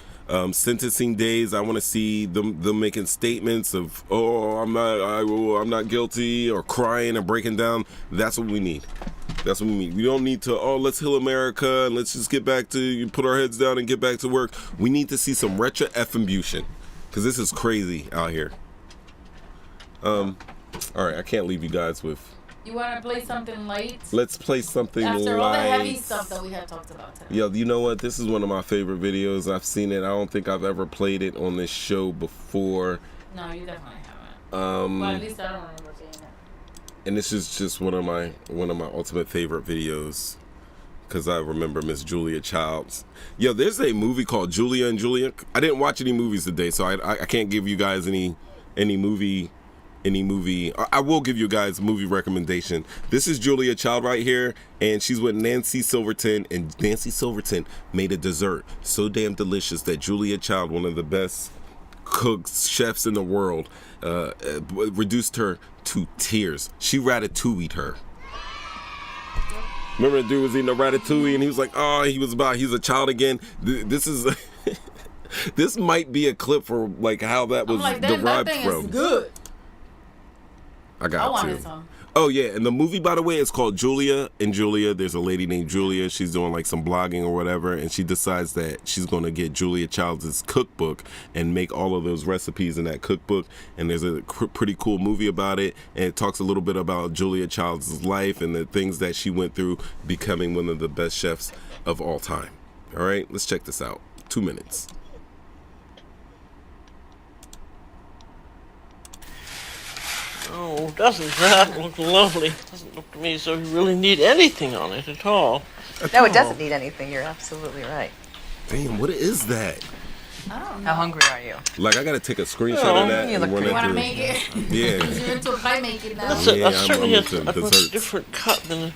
sentencing days. I want to see them making statements of, oh, I'm not guilty, or crying and breaking down. That's what we need. That's what we need. We don't need to, let's heal America and let's just get back to, put our heads down and get back to work. We need to see some retribution, because this is crazy out here. All right, I can't leave you guys with. You want to play something light? Let's play something After light. all the heavy stuff that we have talked about today. Yo, you know what? This is one of my favorite videos. I've seen it. I don't think I've ever played it on this show before. No, you definitely haven't. Well, at least I don't remember seeing it. And this is just one of my ultimate favorite videos, because I remember Miss Julia Childs. Yo, there's a movie called Julia and Julia. I didn't watch any movies today, so I can't give you guys any movie. I will give you guys a movie recommendation. This is Julia Child right here, and she's with Nancy Silverton, and Nancy Silverton made a dessert so damn delicious that Julia Child, one of the best cooks, chefs in the world, reduced her to tears. She ratatouille'd her. Remember the dude was eating a ratatouille and he was like, he's a child again. This is this might be a clip for like how that was derived that thing from. Is good. I wanted some. Oh yeah, and the movie, by the way, is called Julia and Julia. There's a lady named Julia. She's doing like some blogging or whatever, and she decides that she's going to get Julia Childs' cookbook and make all of those recipes in that cookbook. And there's a pretty cool movie about it, and it talks a little bit about Julia Childs' life and the things that she went through becoming one of the best chefs of all time. All right, let's check this out. 2 minutes. Oh, doesn't that look lovely? Doesn't look to me as though you really need anything on it at all. No, it doesn't need anything. You're absolutely right. Damn, what is that? I don't know. How hungry are you? Like, I gotta take a screenshot of that you and look run pretty- it Want to through. make it? Yeah. You're into pie making now. That's Yeah, certainly I'm a into much desserts. different cut than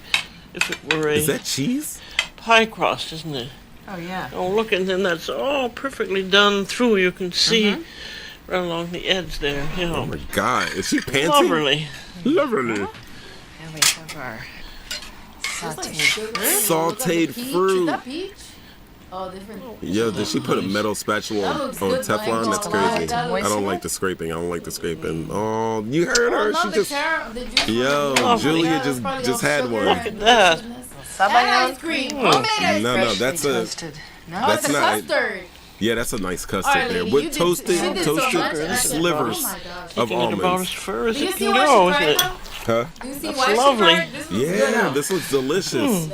if it were a Is that cheese? pie crust, isn't it? Oh, yeah. Oh, look, and then that's all perfectly done through. You can see right along the edge there, you know. Oh my God, is she panting? Lovely. Lovely. And we have our sauteed Sauteed Peach? fruit. Is that peach? Oh, different. Yo, did she put a metal spatula That on looks good, though. Teflon? That's That crazy. I looks don't like the scraping. I don't like the scraping. Oh, you heard her. No, She the just. carrot, the juice Yo, from the- Julia Yeah, just that's just probably had all one. sugar Look and at that. deliciousness. sabayon. Ice cream. Homemade ice No, cream. no, that's a. Toasted. No, Oh, That's it's a not. custard. Yeah, that's a nice custard All right, there lady, with you did- toasted she did so much, and I said, slivers oh my gosh. of Taking it about as almonds. far as Do you it see can what go, she isn't tried it? though? Huh? You see That's why lovely. she cried? This looks good Yeah, now. this looks delicious.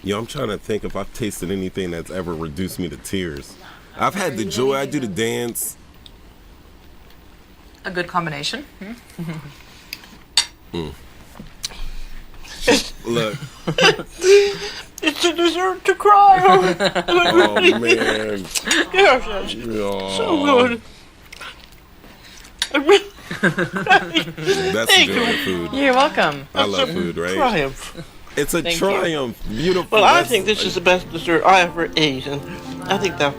Yo, I'm trying to think if I've tasted anything that's ever reduced me to tears. I've had the joy. I do the dance. A good combination. Look. It's a dessert to cry over. Oh, man. Gosh, that's so good. I really- That's Thank enjoying you. food. You're welcome. I love food, right? Triumph. It's a Thank you. triumph. Beautiful. Well, I That's- think this is the best dessert I ever ate, and I think that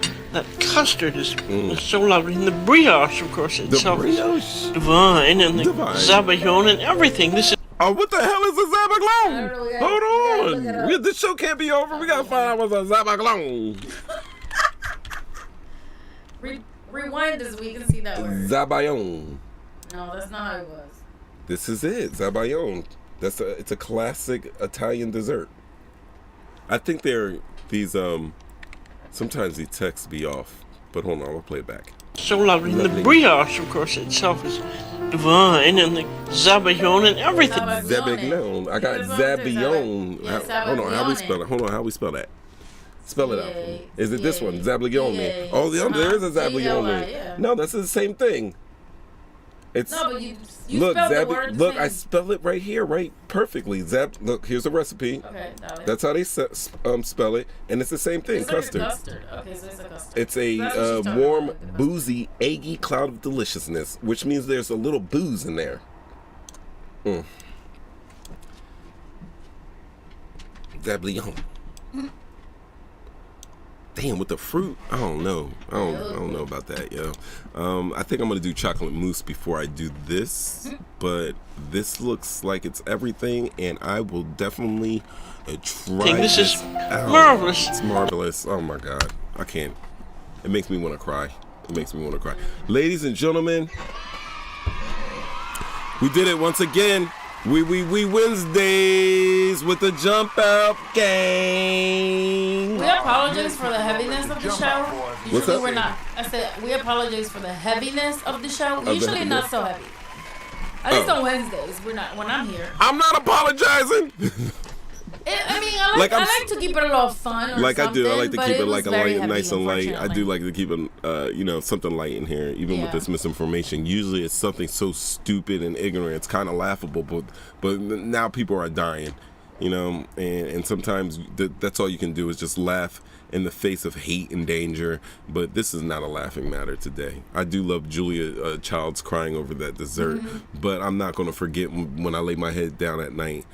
custard is so lovely, and the brioche, of course, the itself brioche. is divine, and the Divine. zabaione and everything. This is Oh, what the hell is a zabaglone? know, we gotta- Hold we on. gotta look it up. This show can't be over. We gotta find out what's a zabaglone. Rewind this so we can see that word. Zabayone. No, that's not how it was. This is it. Zabayone. It's a classic Italian dessert. I think these sometimes these texts be off. But hold on, I'll play it back. so lovely, and the brioche, of course, itself is divine, and the zabaione and everything. Zabaglone. I got That's what I'm saying, Zabaglione. Yeah, Hold on, how we Zabaglione. spell it? Hold on, how we spell that? Spell it out. for me. Is it this one? Yeah. Zabaglione. Oh, there is a Zabaglione. Yeah. No, that's the same thing. It's No, but you look, spelled the word the look, same. I spell it right here, right perfectly. Look, here's a recipe. Okay, darling. That's how they spell it, and it's the same thing. It's like a Custard. custard. Okay, so it's a custard. It's That's what a she's talking warm, about, the custard. boozy, eggy cloud of deliciousness, which means there's a little booze in there. Zabaglione. Damn, with the fruit, I don't know. I don't know about that, yo. I think I'm gonna do chocolate mousse before I do this, but this looks like it's everything, and I will definitely try This is out. marvelous. It's marvelous. Oh my god, I can't. It makes me want to cry. It makes me want to cry. Ladies and gentlemen, we did it once again. We Wednesdays with the jump out gang. We apologize for the heaviness of the show. What's Usually up? we're not. I said we apologize for the heaviness of the show. the Usually heaviness? not so heavy. At least Oh. on Wednesdays, we're not. When I'm here, I'm not apologizing. I mean, I Like, like, I'm I like to keep it a little fun. Or Like I do. I something, like to but keep it was like a very light, heavy, nice and light. I do unfortunately. like to keep it, something light in here, even with Yeah. this misinformation. Usually, it's something so stupid and ignorant. It's kind of laughable, but now people are dying, and sometimes that's all you can do is just laugh in the face of hate and danger. But this is not a laughing matter today. I do love Julia Child's crying over that dessert, but I'm not going to forget when I lay my head down at night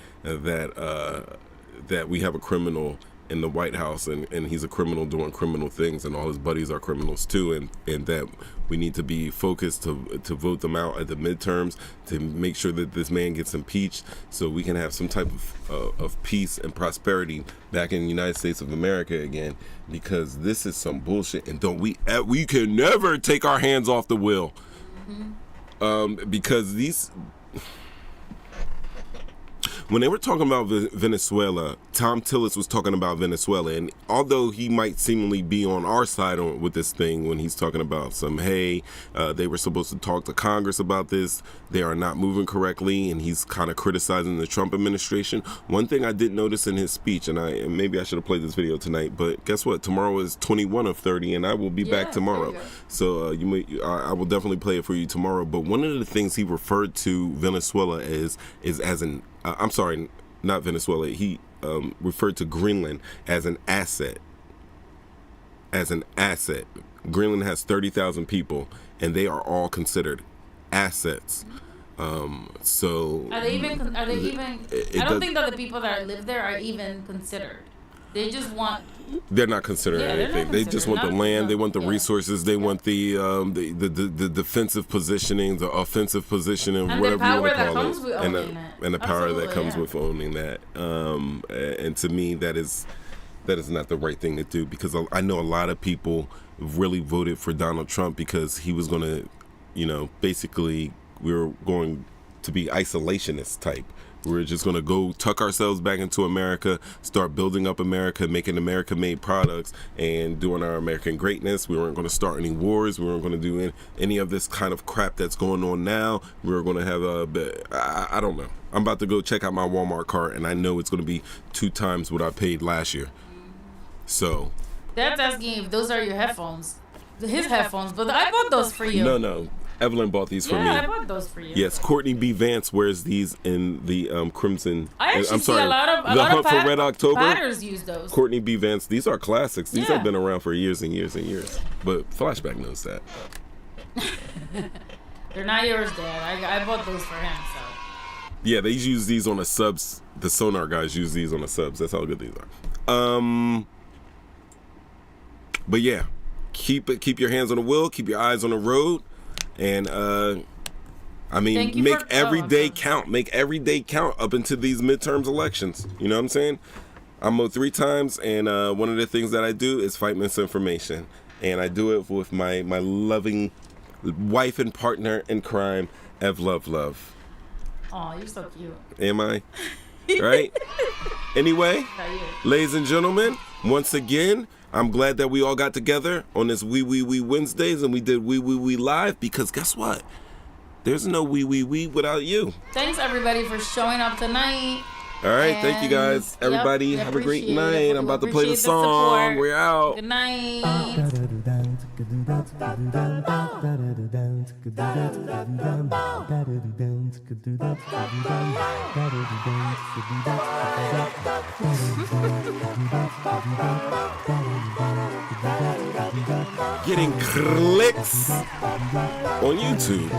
that we have a criminal in the White House, and he's a criminal doing criminal things, and all his buddies are criminals too, and that we need to be focused to vote them out at the midterms to make sure that this man gets impeached so we can have some type of peace and prosperity back in the United States of America again, because this is some bullshit, and we can never take our hands off the wheel, because these. When they were talking about Venezuela, Tom Tillis was talking about Venezuela, and although he might seemingly be on our side with this thing when he's talking about they were supposed to talk to Congress about this, they are not moving correctly, and he's kind of criticizing the Trump administration. One thing I did notice in his speech, and maybe I should have played this video tonight, but guess what? Tomorrow is 21 of 30, and I will be back tomorrow. So I will definitely play it for you tomorrow. But one of the things he referred to Venezuela is as an I'm sorry, not Venezuela. He referred to Greenland as an asset. Greenland has 30,000 people, and they are all considered assets. So Are they even? I don't think that the people that live there are even considered. They just want. They're not considering anything. They just want the land. They want the resources. They want the defensive positioning, the offensive positioning, And whatever the power you want to that call comes it, with owning it. and the power that Absolutely, comes yeah. with owning that. And to me, that is not the right thing to do, because I know a lot of people really voted for Donald Trump because he was going to, basically we were going to be isolationist type. We're just going to go tuck ourselves back into America, start building up America, making America-made products, and doing our American greatness. We weren't going to start any wars. We weren't going to do any of this kind of crap that's going on now. We were going to have I don't know. I'm about to go check out my Walmart cart, and I know it's going to be 2 times what I paid last year. So. That's asking if those are your headphones. His headphones, but I bought those for you. No. Evelyn bought these for me. Yeah, I bought those for you. Yes, Courtney B. Vance wears these in the crimson. I actually I'm sorry, see a lot of Hunt for Red October. Patters use those. Courtney B. Vance. These are classics. These Yeah. have been around for years and years and years. But Flashback knows that. They're not yours, Dad. I bought those for him. So. Yeah, they use these on the subs. The Sonar guys use these on the subs. That's how good these are. But yeah, keep your hands on the wheel. Keep your eyes on the road. And I mean, make every day count. Make every day count up into these midterms elections. You know what I'm saying? I'm on 3 times, and one of the things that I do is fight misinformation, and I do it with my loving wife and partner in crime, Ev Love. Oh, you're so cute. Am I? Right? Anyway, ladies and gentlemen, once again, I'm glad that we all got together on this Wee Wednesdays, and we did Wee live, because guess what? There's no Wee without you. Thanks everybody for showing up tonight. All right, thank you guys. Everybody, have a great night. I'm about to play the song. We're out. Good night. Getting clicks on YouTube.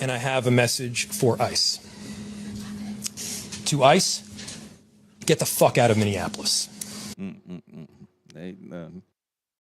And I have a message for ICE. To ICE, get the fuck out of Minneapolis. Ain't nothing.